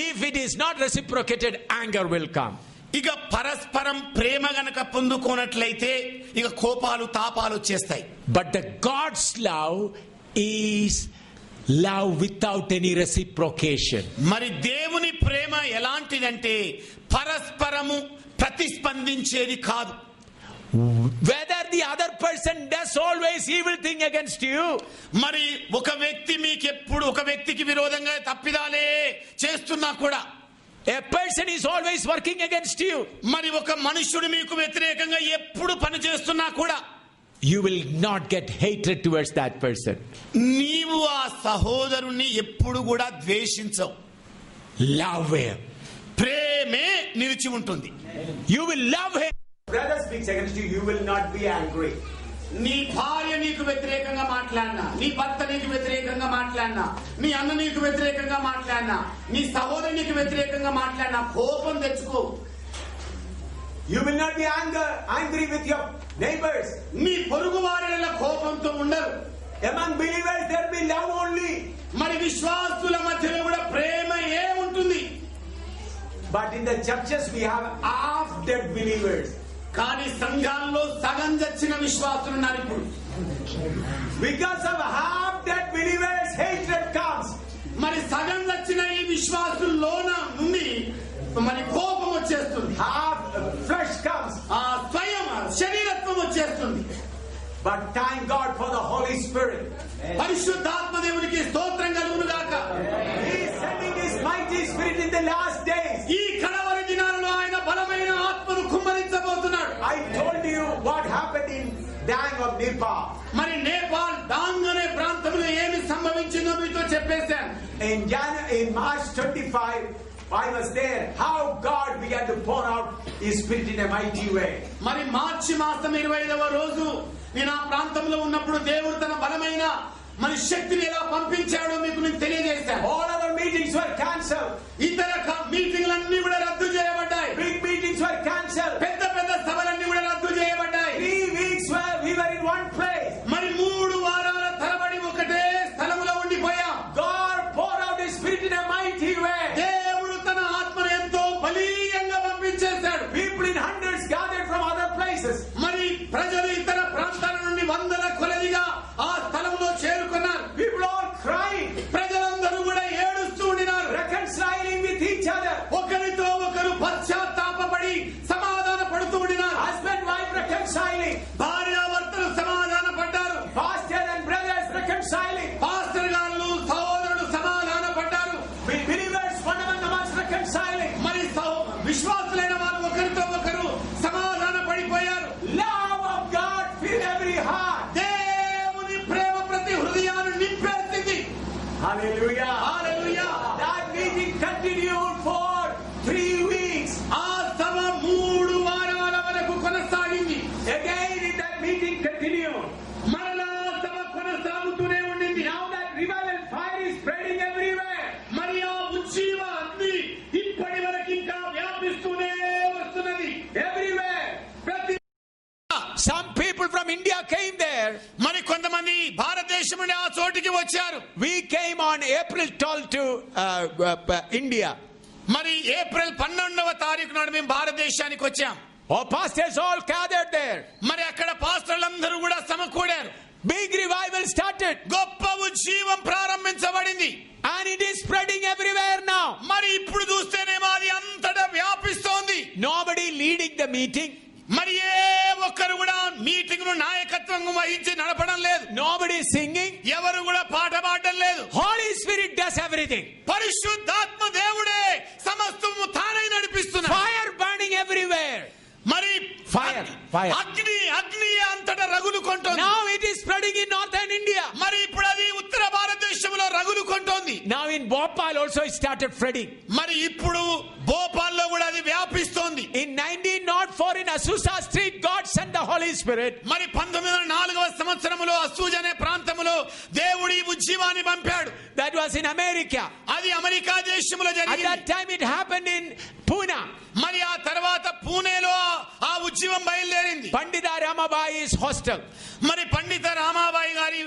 If it is not reciprocated, anger will come. ఇక పరస్పరం ప్రేమ గనక పొందుకోనట్లయితే ఇక కోపాలు తాపాలు వచ్చేస్తాయి. But the God's love is love without any reciprocation. మరి దేవుని ప్రేమ ఎలాంటిదంటే పరస్పరము ప్రతిస్పందించేది కాదు. Whether the other person does always evil thing against you, మరి ఒక వ్యక్తి మీకెప్పుడు ఒక వ్యక్తికి విరోధంగా తప్పిదాలే చేస్తున్నా కూడా, a person is always working against you, మరి ఒక మనుష్యుడు మీకు వ్యతిరేకంగా ఎప్పుడు పని చేస్తున్నా కూడా, you will not get hatred towards that person. నీవు ఆ సహోదరుణ్ణి ఎప్పుడు కూడా ద్వేషించవు. Love him. ప్రేమే నిలిచి ఉంటుంది. You will love him. Brother speaks against you, you will not be angry. నీ భార్య నీకు వ్యతిరేకంగా మాట్లాడినా, నీ భర్త నీకు వ్యతిరేకంగా మాట్లాడినా, నీ అన్న నీకు వ్యతిరేకంగా మాట్లాడినా, నీ సహోదరు నీకు వ్యతిరేకంగా మాట్లాడినా కోపం తెచ్చుకో. You will not be angry with your neighbors. నీ పొరుగు వారిల కోపంతో ఉండరు. Among believers there will be love only. మరి విశ్వాసుల మధ్యలో కూడా ప్రేమ ఏ ఉంటుంది. But in the churches we have half dead believers. కానీ సంఘాల్లో సగం చచ్చిన విశ్వాసులు ఉన్నారు ఇప్పుడు. Because of half dead believers hatred comes. మరి సగం చచ్చిన ఈ విశ్వాసుల్లోన నుండి మరి కోపం వచ్చేస్తుంది. Half flesh comes. ఆ స్వయం శరీరత్వం వచ్చేస్తుంది. But thank God for the Holy Spirit. పరిశుద్ధాత్మ దేవునికి స్తోత్రం కలుగును గాక. He is sending His mighty Spirit in the last days. ఈ కడవరి దినాలలో ఆయన బలమైన ఆత్మను కుమ్మరించబోతున్నాడు. I told you what happened in Dang of Nepal. మరి నేపాల్ డాంగ్ అనే ప్రాంతంలో ఏమి సంభవించిందో మీతో చెప్పేశాను. In March 25 I was there. How God began to pour out His Spirit in a mighty way. మరి మార్చి మాసం 25వ రోజు నేను ఆ ప్రాంతంలో ఉన్నప్పుడు దేవుడు తన బలమైన మన శక్తిని ఎలా పంపించాడో మీకు నేను తెలియజేశాను. All other meetings were cancelled. ఇతర మీటింగ్లన్నీ కూడా రద్దు చేయబడ్డాయి. Big meetings were cancelled. పెద్ద పెద్ద సభలన్నీ కూడా రద్దు చేయబడ్డాయి. 3 weeks we were in one place. మరి 3 వారాల తరబడి ఒకటే స్థలంలో ఉండిపోయాం. God poured out His Spirit in a mighty way. దేవుడు తన ఆత్మను ఎంతో బలీయంగా పంపించేశాడు. People in hundreds gathered from other places. మరి ప్రజలు ఇతర ప్రాంతాల నుండి వందల కొలదిగా ఆ స్థలంలో చేరుకున్నారు. People all crying. ప్రజలందరూ కూడా ఏడుస్తూ ఉండినారు. Reconciling with each other. ఒకరితో ఒకరు పశ్చాత్తాపపడి సమాధాన పడుతూ ఉండినారు. Husband wife reconciling. భార్యాభర్తలు సమాధాన పడ్డారు. Pastor and brothers reconciling. Pastor గారు సహోదరుడు సమాధాన పడ్డారు. Believers one among us reconciling. మరి విశ్వాసులైన వారు ఒకరితో ఒకరు సమాధాన పడిపోయారు. Love of God fill every heart. దేవుని ప్రేమ ప్రతి హృదయాన్ని నింపేసింది. Hallelujah. Hallelujah. That meeting continued for 3 weeks. ఆ సభ 3 వారాల వరకు కొనసాగింది. Again that meeting continued. మరలా సభ కొనసాగుతూనే ఉండింది. Now that revival fire is spreading everywhere. మరి ఆ ఉజ్జీవ అగ్ని ఇప్పటి వరకు ఇంకా వ్యాపిస్తూనే వస్తున్నది. Everywhere. ప్రతి Some people from India came there. మరి కొంతమంది భారతదేశం నుండి ఆ చోటికి వచ్చారు. We came on April 12 to India. మరి ఏప్రిల్ 12వ తారీఖు నాడు మేము భారతదేశానికి వచ్చాం. Our pastors all gathered there. మరి అక్కడ పాస్టర్లందరూ కూడా సమకూడారు. Big revival started. గొప్ప ఉజ్జీవం ప్రారంభించబడింది. And it is spreading everywhere now. మరి ఇప్పుడు చూస్తేనేమో అది అంతటా వ్యాపిస్తోంది. Nobody leading the meeting. మరి ఏ ఒక్కరు కూడా మీటింగ్ ను నాయకత్వం వహించి నడపడం లేదు. Nobody singing. ఎవరు కూడా పాట పాడడం లేదు. Holy Spirit does everything. పరిశుద్ధాత్మ దేవుడే సమస్తము తానే నడిపిస్తున్నాడు. Fire burning everywhere. మరి Fire. అగ్ని అంతటా రగులుకుంటోంది. Now it is spreading in northern India. మరి ఇప్పుడు అది ఉత్తర భారతదేశంలో రగులుకుంటోంది. Now in Bhopal also it started spreading. మరి ఇప్పుడు భోపాల్లో కూడా అది వ్యాపిస్తోంది. In 1904 in Azusa Street God sent the Holy Spirit. మరి 1904వ సంవత్సరములో అసూజ్ అనే ప్రాంతములో దేవుడి ఉజ్జీవాన్ని పంపాడు. That was in America. అది అమెరికా దేశంలో At జరిగింది. that time it happened in Pune. మరి ఆ తర్వాత పూణేలో ఆ ఉజ్జీవం బయలుదేరింది. Pandita Ramabai's hostel. మరి పండిత రామాబాయి గారి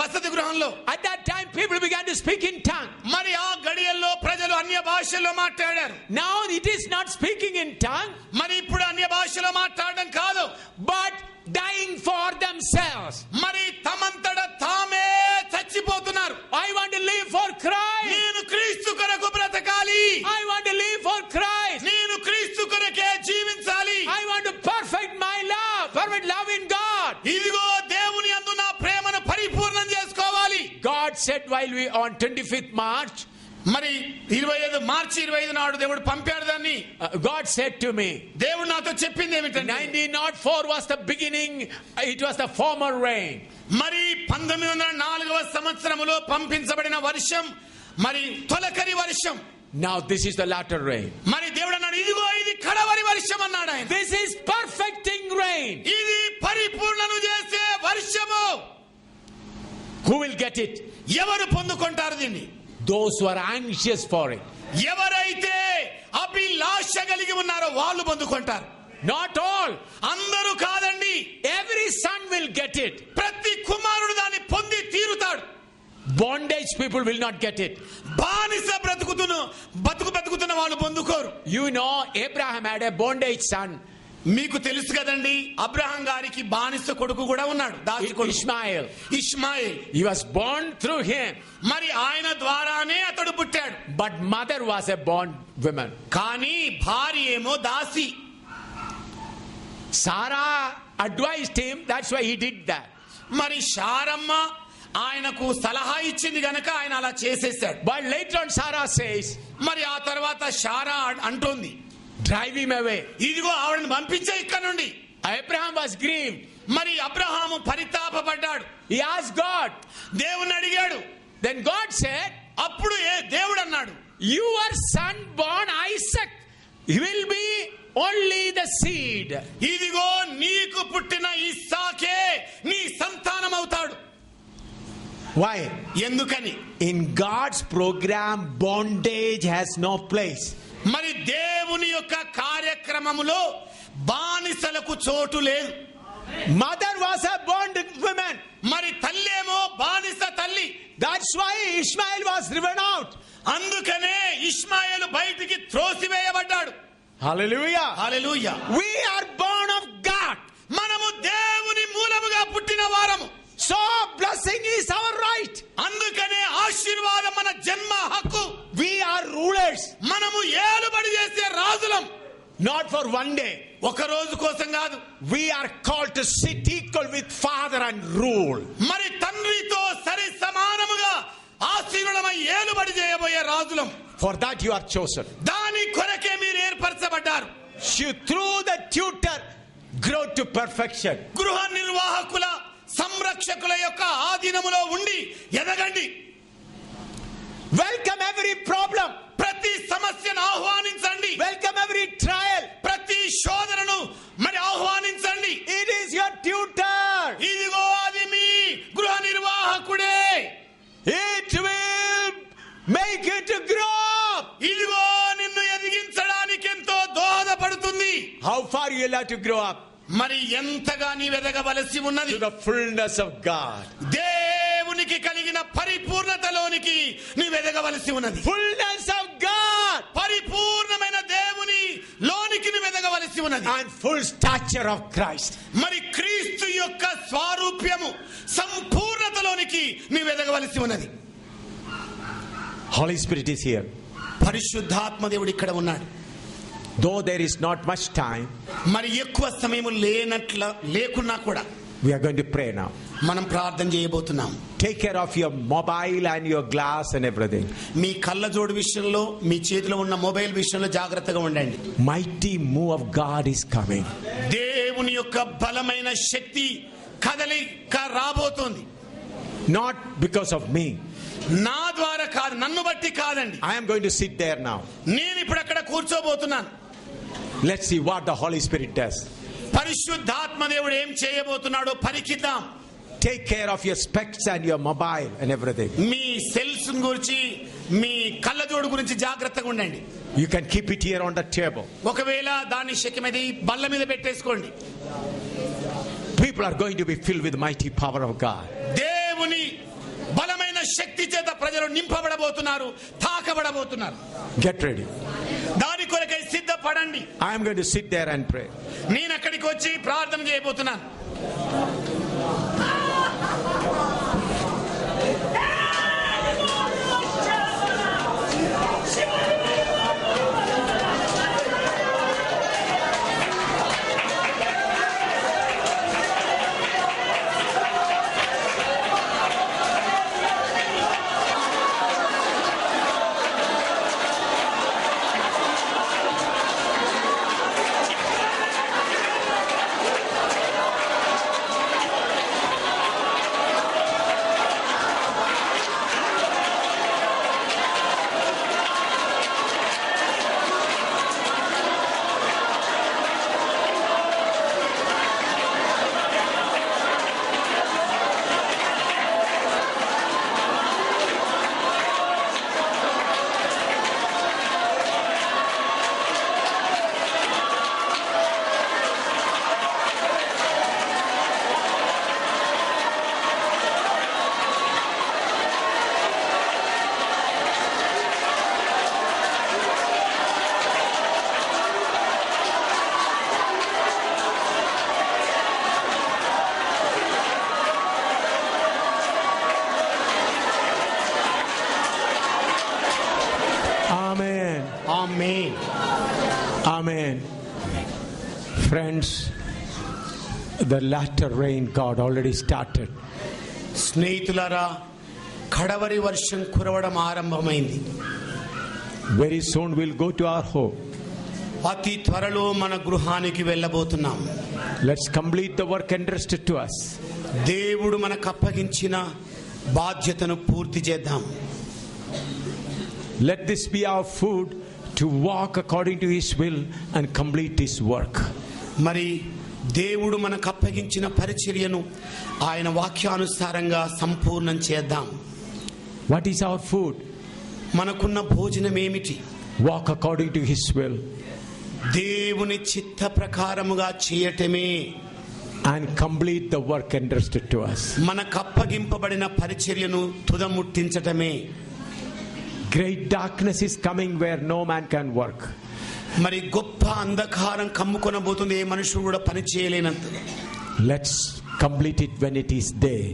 వసతి గృహంలో At that time people began to speak in tongue. మరి ఆ గడియల్లో ప్రజలు అన్య భాషల్లో మాట్లాడారు. Now it is not speaking in tongue. మరి ఇప్పుడు అన్య భాషలో మాట్లాడడం కాదు, But dying for themselves. మరి తమంతట తామే చచ్చిపోతున్నారు. I want to live for Christ. నేను క్రీస్తు కొరకు బ్రతకాలి. I want to live for Christ. నేను క్రీస్తు కొరకే జీవించాలి. I want to perfect my love, with love in God. ఇదిగో దేవుని యందు నా ప్రేమను పరిపూర్ణం చేసుకోవాలి. God said while we on 25th March, మరి 25 మార్చి 25 నాడు దేవుడు పంపాడు దాన్ని. God said to me, దేవుడు నాతో చెప్పింది ఏమిటంటే 1904 was the beginning, it was the former rain. మరి 1904వ సంవత్సరములో పంపించబడిన వర్షం మరి తొలకరి వర్షం. Now this is the latter rain. మరి దేవుడు అన్నాడు ఇదిగో ఇది కడవరి వర్షం అన్నాడు ఆయన. This is perfecting rain. ఇది పరిపూర్ణను చేసే వర్షము. Who will get it? ఎవరు పొందుకుంటారు దీన్ని? Those who are anxious for it. ఎవరైతే అభిలాష కలిగి ఉన్నారో వాళ్ళు పొందుకుంటారు. Not all. అందరూ కాదండి. Every son will get it. ప్రతి కుమారుడు దాన్ని పొంది తీరుతాడు. Bondage people will not get it. బానిస బ్రతుకుతున్న వాళ్ళు పొందుకోరు. You know, Abraham had a bondage son. మీకు తెలుసు కదండి, అబ్రహాం గారికి బానిస కొడుకు కూడా ఉన్నాడు, దాసి కొడుకు Ishmael. He was born through him. మరి ఆయన ద్వారానే అతడు పుట్టాడు. But mother was a bond woman. కానీ భార్య ఏమో దాసి. Sarah advised him, that's why he did that. మరి శారమ్మ ఆయనకు సలహా ఇచ్చింది గనక ఆయన అలా చేసేసాడు. But later on Sarah says, మరి ఆ తర్వాత శారా అంటోంది, drive him away. ఇదిగో ఆవిడని పంపించే ఇక్కడ నుండి. Abraham was grieved. మరి అబ్రహాము పరితాపపడ్డాడు. He asked God. దేవుని అడిగాడు. Then God said, అప్పుడు దేవుడు అన్నాడు, your son born Isaac will be only the seed. ఇదిగో నీకు పుట్టిన ఇస్సాకే నీ సంతానం అవుతాడు. Why? ఎందుకని? In God's program bondage has no place. మరి దేవుని యొక్క కార్యక్రమములో బానిసలకు చోటు లేదు. Mother was a bond woman. మరి తల్లేమో బానిస తల్లి. That's why Ishmael was driven out. అందుకనే ఇష్మాయేలు బయటికి త్రోసివేయబడ్డాడు. Hallelujah. Hallelujah. We are born of God. మనము దేవుని మూలముగా పుట్టిన వారము. So blessing is our right. అందుకనే ఆశీర్వాదం మన జన్మ హక్కు. We are rulers. మనము ఏలుబడి చేసే రాజులం. Not for one day. ఒక రోజు కోసం కాదు. We are called to sit equal with Father and rule. మరి తండ్రితో సరి సమానముగా ఆశీర్వాదమై ఏలుబడి చేయబోయే రాజులం. For that you are chosen. దాని కొరకే మీరు ఏర్పరచబడ్డారు. Through the tutor grow to perfection. గృహ నిర్వాహకుల సంరక్షకుల యొక్క ఆధీనములో ఉండి ఎదగండి. Welcome every problem. ప్రతి సమస్యను ఆహ్వానించండి. Welcome every trial. ప్రతి శోధనను మరి ఆహ్వానించండి. It is your tutor. ఇదిగో అది మీ గృహ నిర్వాహకుడే. It will make you to grow up. ఇదిగో నిన్ను ఎదిగించడానికి ఎంతో దోహదపడుతుంది. How far you will have to grow up? మరి ఎంతగా నీ ఎదగవలసి ఉన్నది? To the fullness of God. దేవునికి కలిగిన పరిపూర్ణతలోనికి నీ ఎదగవలసి ఉన్నది. Fullness of God. పరిపూర్ణమైన దేవుని లోనికి నీ ఎదగవలసి ఉన్నది. And full stature of Christ. మరి క్రీస్తు యొక్క స్వరూప్యము సంపూర్ణతలోనికి నీ ఎదగవలసి ఉన్నది. Holy Spirit is here. పరిశుద్ధాత్మ దేవుడు ఇక్కడ ఉన్నాడు. Though there is not much time, మరి ఎక్కువ సమయం లేకున్నా కూడా we are going to pray now. మనం ప్రార్థన చేయబోతున్నాం. Take care of your mobile and your glass and everything. మీ కళ్ళజోడు విషయంలో, మీ చేతిలో ఉన్న మొబైల్ విషయంలో జాగ్రత్తగా ఉండండి. Mighty move of God is coming. దేవుని యొక్క బలమైన శక్తి కదలిక రాబోతోంది. Not because of me. నా ద్వారా కాదు, నన్ను బట్టి కాదండి. I am going to sit there now. నేను ఇప్పుడు అక్కడ కూర్చోబోతున్నాను. Let's see what the Holy Spirit does. పరిశుద్ధాత్మ దేవుడు ఏం చేయబోతున్నాడో పరికిద్దాం. Take care of your specs and your mobile and everything. Me cells గురించి, మీ కళ్ళజోడు గురించి జాగ్రత్తగా ఉండండి. You can keep it here on the table. ఒకవేళ దాన్ని శక్తి మీద బల్ల మీద పెట్టేసుకోండి. People are going to be filled with mighty power of God. దేవుని బలమైన శక్తి చేత ప్రజలు నింపబడబోతున్నారు, తాకబడబోతున్నారు. Get ready. దాని కొరకై సిద్ధపడండి. I am going to sit there and pray. నేను అక్కడికి వచ్చి ప్రార్థన చేయబోతున్నాను. Amen. Friends, the latter rain God already started. స్నేహితులారా, కడవరి వర్షం కురవడం ఆరంభమైంది. Very soon we'll go to our home. అతి త్వరలో మన గృహానికి వెళ్ళబోతున్నాం. Let's complete the work entrusted to us. దేవుడు మనకు అప్పగించిన బాధ్యతను పూర్తి చేద్దాం. Let this be our food to walk according to His will and complete His work. మరి దేవుడు మనకు అప్పగించిన పరిచర్యను ఆయన వాక్యానుసారంగా సంపూర్ణం చేద్దాం. What is our food? మనకున్న భోజనం ఏమిటి? Walk according to His will. దేవుని చిత్త ప్రకారముగా చేయటమే. And complete the work entrusted to us. మనకు అప్పగింపబడిన పరిచర్యను తుదముట్టించటమే. Great darkness is coming where no man can work. మరి గొప్ప అంధకారం కమ్ముకొనబోతుంది, ఏ మనుషుడు కూడా పని చేయలేనంత. Let's complete it when it is day.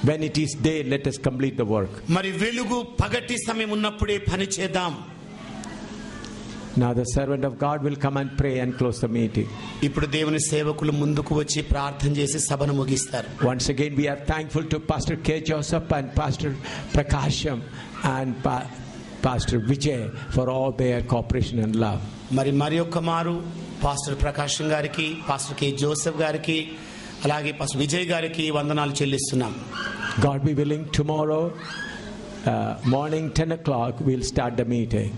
When it is day, let us complete the work. మరి వెలుగు పగటి సమయం ఉన్నప్పుడే పని చేద్దాం. Now the servant of God will come and pray and close the meeting. ఇప్పుడు దేవుని సేవకులు ముందుకు వచ్చి ప్రార్థన చేసి సభను ముగిస్తారు. Once again we are thankful to Pastor K. Joseph and Pastor Prakasham and Pastor Vijay for all their cooperation and love. మరి ఒక్క మారు పాస్టర్ ప్రకాశం గారికి, పాస్టర్ కే జోసెఫ్ గారికి, అలాగే పాస్టర్ విజయ్ గారికి వందనాలు చెల్లిస్తున్నాం. God be willing, tomorrow morning 10 o'clock we'll start the meeting.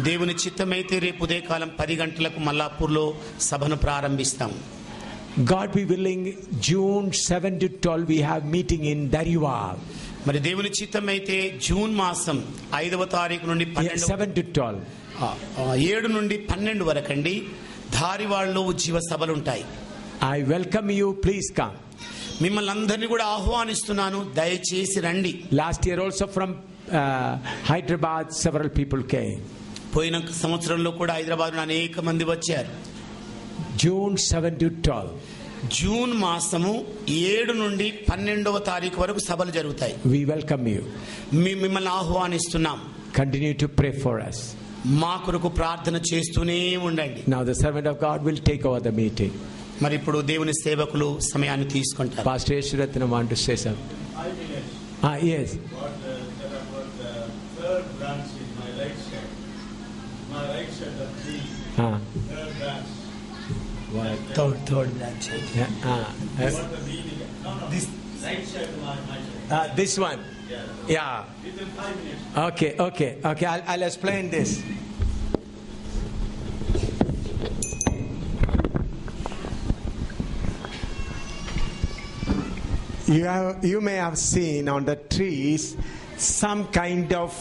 దేవుని చిత్తమైతే రేపు ఉదయకాలం 10 గంటలకు మల్లాపూర్లో సభను ప్రారంభిస్తాం. God be willing, June 7 to 12 we have meeting in Dariwal. మరి దేవుని చిత్తమైతే జూన్ మాసం 5వ తారీఖు నుండి 7 to 12 7 నుండి 12 వరకు అండి ధారివాడలో ఉజ్జీవ సభలు ఉంటాయి. I welcome you, please come. మిమ్మల్ని అందరినీ కూడా ఆహ్వానిస్తున్నాను, దయచేసి రండి. Last year also from Hyderabad several people came. పోయిన సంవత్సరంలో కూడా హైదరాబాద్ నుండి అనేక మంది వచ్చారు. June 7 to 12 జూన్ మాసము 7 నుండి 12వ తారీఖు వరకు సభలు జరుగుతాయి. we welcome you. మిమ్మల్ని ఆహ్వానిస్తున్నాం. Continue to pray for us. మా కొరకు ప్రార్థన చేస్తూనే ఉండండి. Now the servant of God will take over the meeting. మరి ఇప్పుడు దేవుని సేవకులు సమయాన్ని తీసుకుంటారు. Pastor Yeshwarathna want to say something. Yes. Third branch in my right side. My right side of the third branch. Third branch. What the meaning? No. This right side my side. This one. Yeah. Within 5 minutes. Okay. I'll explain this. You may have seen on the trees some kind of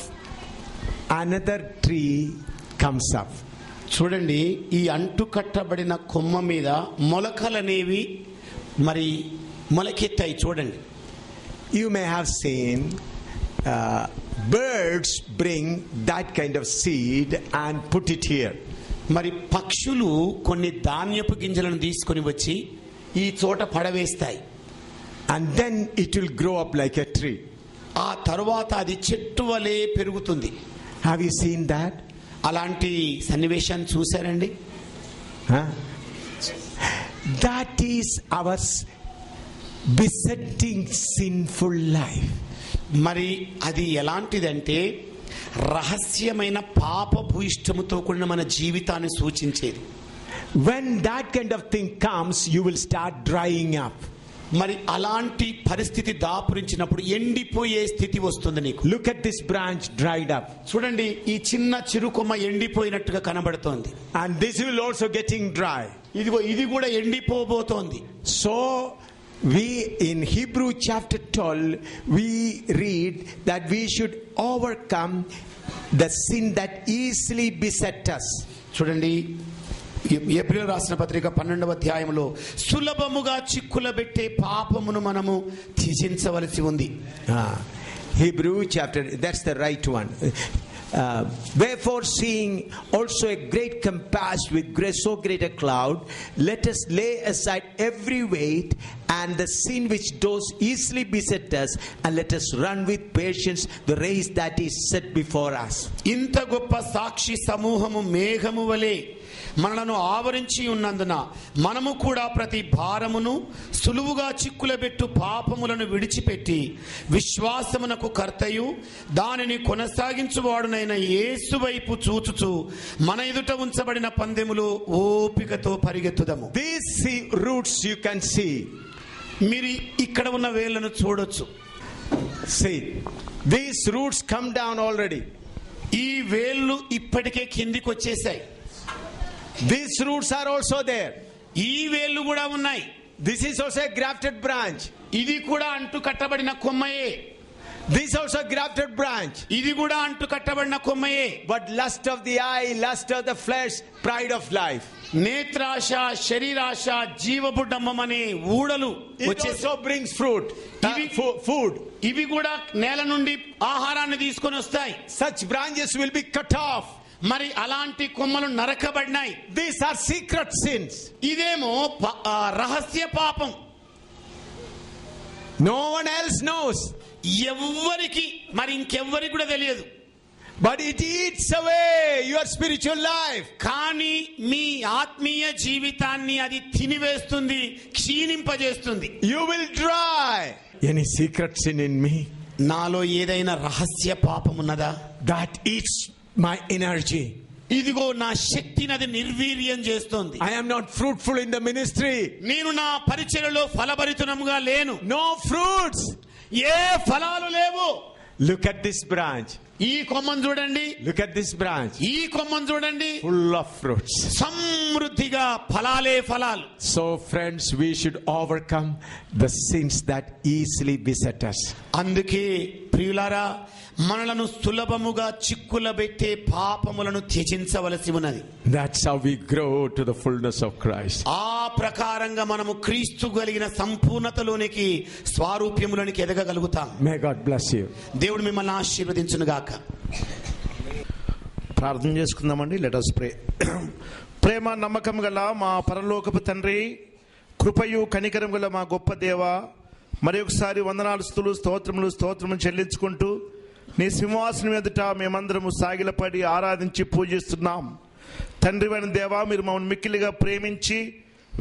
another tree comes up. చూడండి, ఈ అంటు కట్టబడిన కొమ్మ మీద మొలకలనేవి మరి మొలకెత్తాయి. చూడండి, You may have seen birds bring that kind of seed and put it here. మరి పక్షులు కొన్ని ధాన్యపు గింజలను తీసుకొని వచ్చి ఈ చోట పడవేస్తాయి. And then it will grow up like a tree. ఆ తరువాత అది చెట్టు వలె పెరుగుతుంది. Have you seen that? అలాంటి సన్నివేశాన్ని చూశారండి? That is our besetting sinful life. మరి అది ఎలాంటిదంటే రహస్యమైన పాపపు ఇష్టముతో కూడిన మన జీవితాన్ని సూచించేది. When that kind of thing comes, you will start drying up. మరి అలాంటి పరిస్థితి దాపురించినప్పుడు ఎండిపోయే స్థితి వస్తుంది నీకు. Look at this branch dried up. చూడండి, ఈ చిన్న చిరుకొమ్మ ఎండిపోయినట్టుగా కనబడుతోంది. And this will also getting dry. ఇది కూడా ఎండిపోబోతోంది. So we in Hebrew chapter 12 we read that we should overcome the sin that easily beset us. చూడండి, ఏప్రిల్ రాసిన పత్రిక 12వ అధ్యాయంలో సులభముగా చిక్కులబెట్టే పాపమును మనము త్యజించవలసి ఉంది. Hebrew chapter, that's the right one. Wherefore, seeing also a great compass with so great a cloud, let us lay aside every weight and the sin which does easily beset us, and let us run with patience the race that is set before us. ఇంత గొప్ప సాక్షి సమూహము మేఘము వలె మనలను ఆవరించి ఉన్నందున మనము కూడా ప్రతి భారమును సులువుగా చిక్కులబెట్టు పాపములను విడిచిపెట్టి విశ్వాసమునకు కర్తయు దానిని కొనసాగించువాడునైన యేసు వైపు చూచుచు మన ఎదుట ఉంచబడిన పందెములో ఓపికతో పరిగెత్తుదము. These roots you can see. మీరు ఇక్కడ ఉన్న వేళ్ళను చూడొచ్చు. See, these roots come down already. ఈ వేళ్ళు ఇప్పటికే కిందికి వచ్చేసాయి. These roots are also there. ఈ వేళ్ళు కూడా ఉన్నాయి. This is also a grafted branch. ఇది కూడా అంటు కట్టబడిన కొమ్మయే. This also a grafted branch. ఇది కూడా అంటు కట్టబడిన కొమ్మయే. But lust of the eye, lust of the flesh, pride of life. నేత్రాశ, శరీరాశ, జీవబుడ్డమ్మం అనే ఊడలు It also brings fruit. Food. ఇవి కూడా నేల నుండి ఆహారాన్ని తీసుకొని వస్తాయి. Such branches will be cut off. మరి అలాంటి కొమ్మలు నరకబడినాయి. These are secret sins. ఇదేమో రహస్య పాపం. No one else knows. ఎవ్వరికి మరి ఇంకెవ్వరికి కూడా తెలియదు. But it eats away your spiritual life. కానీ మీ ఆత్మీయ జీవితాన్ని అది తినివేస్తుంది, క్షీణింపజేస్తుంది. You will dry. Any secret sin in me? నాలో ఏదైనా రహస్య పాపం ఉన్నదా? That eats my energy. ఇదిగో నా శక్తిని అది నిర్వీర్యం చేస్తుంది. I am not fruitful in the ministry. నేను నా పరిచర్యలో ఫలభరితముగా లేను. No fruits. ఏ ఫలాలు లేవు. Look at this branch. ఈ కొమ్మను చూడండి. Look at this branch. ఈ కొమ్మను చూడండి. Full of fruits. సమృద్ధిగా ఫలాలే ఫలాలు. So friends, we should overcome the sins that easily beset us. అందుకే ప్రియులారా, మనలను సులభముగా చిక్కులబెట్టే పాపములను త్యజించవలసి ఉన్నది. That's how we grow to the fullness of Christ. ఆ ప్రకారంగా మనము క్రీస్తు కలిగిన సంపూర్ణతలోనికి, స్వారూప్యములోనికి ఎదగగలుగుతాం. May God bless you. దేవుడు మిమ్మల్ని ఆశీర్వదించును గాక. ప్రార్థన చేసుకుందామండి. Let us pray. ప్రేమ నమ్మకం గల మా పరలోకపు తండ్రి, కృపయు కనికరం గల మా గొప్ప దేవ, మరి ఒకసారి వందనాలు, స్తోత్రములు చెల్లించుకుంటూ నీ సింహాసనం ఎదుట మేమందరము సాగిలపడి ఆరాధించి పూజిస్తున్నాం. తండ్రివైన దేవా, మీరు మమ్మల్ని మిక్కిలిగా ప్రేమించి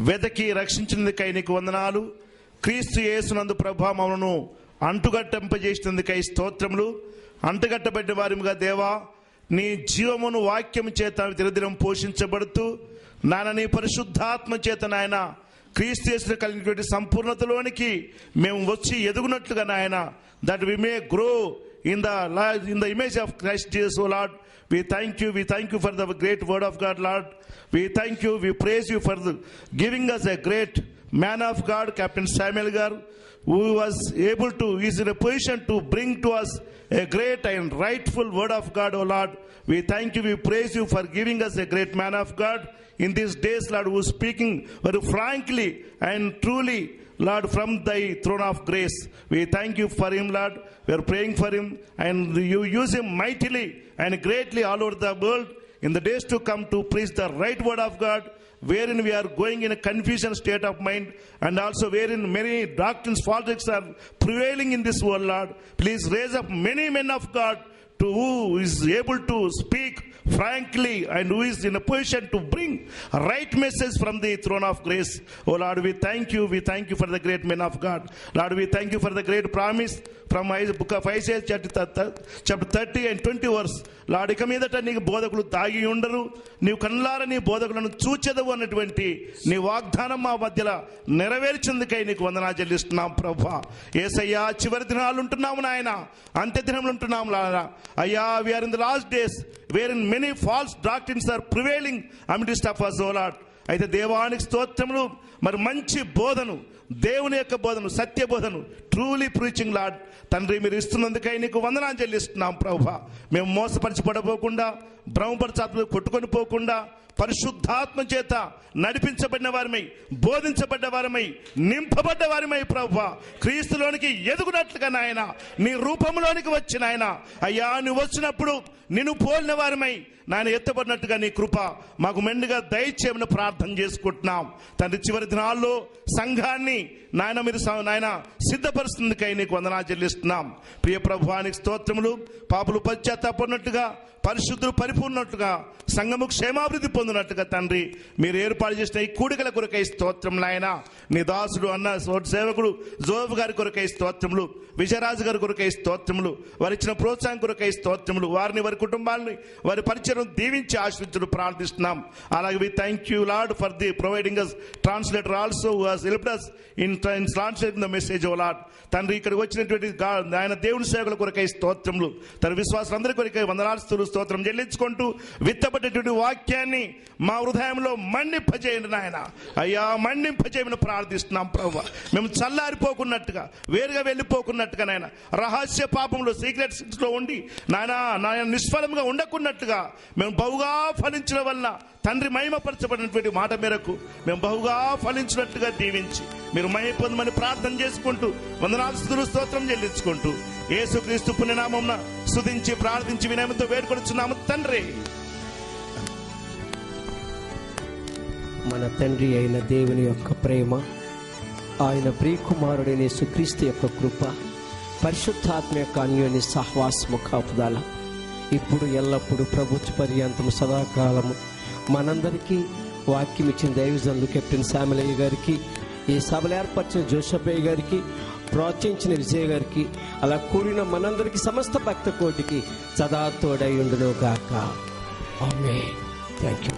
వెదకి రక్షించినందుకై నీకు వందనాలు. క్రీస్తు యేసునందు ప్రభా మమ్మను అంటుగట్టింపజేసినందుకై స్తోత్రములు. అంటుగట్టబడిన వారిగా దేవా, నీ జీవమును వాక్యం చేత దినదినం పోషించబడుతూ నాయన నీ పరిశుద్ధాత్మ చేత నాయన క్రీస్తు యేసును కలిగినటువంటి సంపూర్ణతలోనికి మేము వచ్చి ఎదుగునట్లుగా నాయన, that we may grow in the image of Christ Jesus, O Lord. We thank you for the great word of God, Lord. We thank you, we praise you for giving us a great man of God, Captain Samuel Gar, who is in a position to bring to us a great and rightful word of God, O Lord. We thank you, we praise you for giving us a great man of God in these days, Lord, who is speaking very frankly and truly, Lord, from thy throne of grace. We thank you for him, Lord. We are praying for him, and you use him mightily and greatly all over the world in the days to come to preach the right word of God, wherein we are going in a confusion state of mind, and also wherein many doctrines, false are prevailing in this world, Lord. Please raise up many men of God to who is able to speak frankly and who is in a position to bring a right message from the throne of grace. Oh Lord, we thank you for the great men of God. Lord, we thank you for the great promise from book of Isaiah chapter 30 and 20 verse. Lord, ఇక మీదట నీకు బోధకులు తాగి ఉండరు, నీవు కన్నులారా నీ బోధకులను చూచెదవు అన్నటువంటి నీ వాగ్దానం మా మధ్యలో నెరవేర్చిందుకై నీకు వందనాలు చెల్లిస్తున్నాం ప్రభువా. యేసయ్యా, చివరి దినాలు ఉంటున్నాము నాయన, అంత్య దినములు ఉంటున్నాము నాయన. అయ్యా, we are in the last days wherein many false doctrines are prevailing amidst of us, O Lord. అయితే దేవానికి స్తోత్రములు, మరి మంచి బోధను, దేవుని యొక్క బోధను, సత్య బోధను, ట్రూలీ ప్రీచింగ్ లార్డ్ తండ్రి మీరు ఇస్తున్నందుకై నీకు వందనాలు చెల్లిస్తున్నాం ప్రభువా. మేము మోసపరచబడపోకుండా, భ్రమపరచాత్మలు కొట్టుకొని పోకుండా, పరిశుద్ధాత్మ చేత నడిపించబడిన వారమై, బోధించబడ్డ వారమై, నింపబడ్డ వారమై ప్రభువా క్రీస్తులోనికి ఎదుగునట్లుగా నాయన నీ రూపంలోనికి వచ్చిన ఆయన అయ్యా నువ్వు వచ్చినప్పుడు నిన్ను పోలిన వారమై నాయన ఎత్తబడినట్టుగా నీ కృప మాకు మెండుగా దయచేయమని ప్రార్థన చేసుకుంటున్నాం తండ్రి. చివరి దినాల్లో సంఘాన్ని నాయన మీరు నాయన సిద్ధపరుస్తుందికై నీకు వందనాలు చెల్లిస్తున్నాం. ప్రియ ప్రభువానికి స్తోత్రములు. పాపులు పశ్చాత్తాపడినట్టుగా, పరిశుద్ధులు పరిపూర్ణట్టుగా, సంఘము క్షేమాభివృద్ధి పొందినట్టుగా తండ్రి మీరు ఏర్పాటు చేసిన ఈ కూడికల కొరకై స్తోత్రం నాయన. నీ దాసుడు అన్న సేవకుడు జోబు గారి కొరకై స్తోత్రములు, విజయరాజు గారి కొరకై స్తోత్రములు, వారి ఇచ్చిన ప్రోత్సాహం కొరకై స్తోత్రములు, వారిని వారి కుటుంబాలని వారి పరిచయం దీవించి ఆశ్రయించడం ప్రార్థిస్తున్నాం. అలాగే we thank you Lord for the providing us translator also who has helped us in translating the message of Lord. తండ్రి ఇక్కడికి వచ్చినటువంటి ఆయన దేవుని సేవకుల కొరకై స్తోత్రములు, తన విశ్వాసులందరి కొరకై వందనాలు స్తోత్రం చెల్లించుకుంటూ విత్తబడ్డటువంటి వాక్యాన్ని మా హృదయంలో మండింపజేయండి నాయన. అయ్యా మండింపజేయమని ప్రార్థిస్తున్నాం ప్రభువా. మేము చల్లారిపోకున్నట్టుగా, వేరుగా వెళ్ళిపోకున్నట్టుగా నాయన, రహస్య పాపంలో సీక్రెట్ సిక్స్ లో ఉండి నాయన నిష్ఫలంగా ఉండకున్నట్టుగా మేము బహుగా ఫలించడం వల్ల తండ్రి మహిమపరచబడినటువంటి మాట మేరకు మేము బహుగా ఫలించినట్టుగా దీవించి మీరు మహిమ పొందమని ప్రార్థన చేసుకుంటూ వందనాలు స్తోత్రం చెల్లించుకుంటూ యేసుక్రీస్తు పుణ్యనామమున స్తుతించి ప్రార్థించి వినయంతో వేడుకొనుచున్నాము తండ్రి. మన తండ్రి అయిన దేవుని యొక్క ప్రేమ, ఆయన ప్రియకుమారుడైన యేసుక్రీస్తు యొక్క కృప, పరిశుద్ధాత్మ యొక్క అన్యోన్య సహవాసము కాపుదల ఇప్పుడు ఎల్లప్పుడూ ప్రభుత్వ పర్యంతము సదాకాలము మనందరికీ వాక్యం ఇచ్చిన దైవజనులు కెప్టెన్ శామలయ్య గారికి, ఈ సభలు ఏర్పరిచిన జోసఫయ్య గారికి, ప్రోత్సహించిన విజయ్ గారికి, అలా కూడిన మనందరికీ సమస్త భక్త కోటికి సదా తోడై ఉండును గాక. ఆమేన్. Thank you.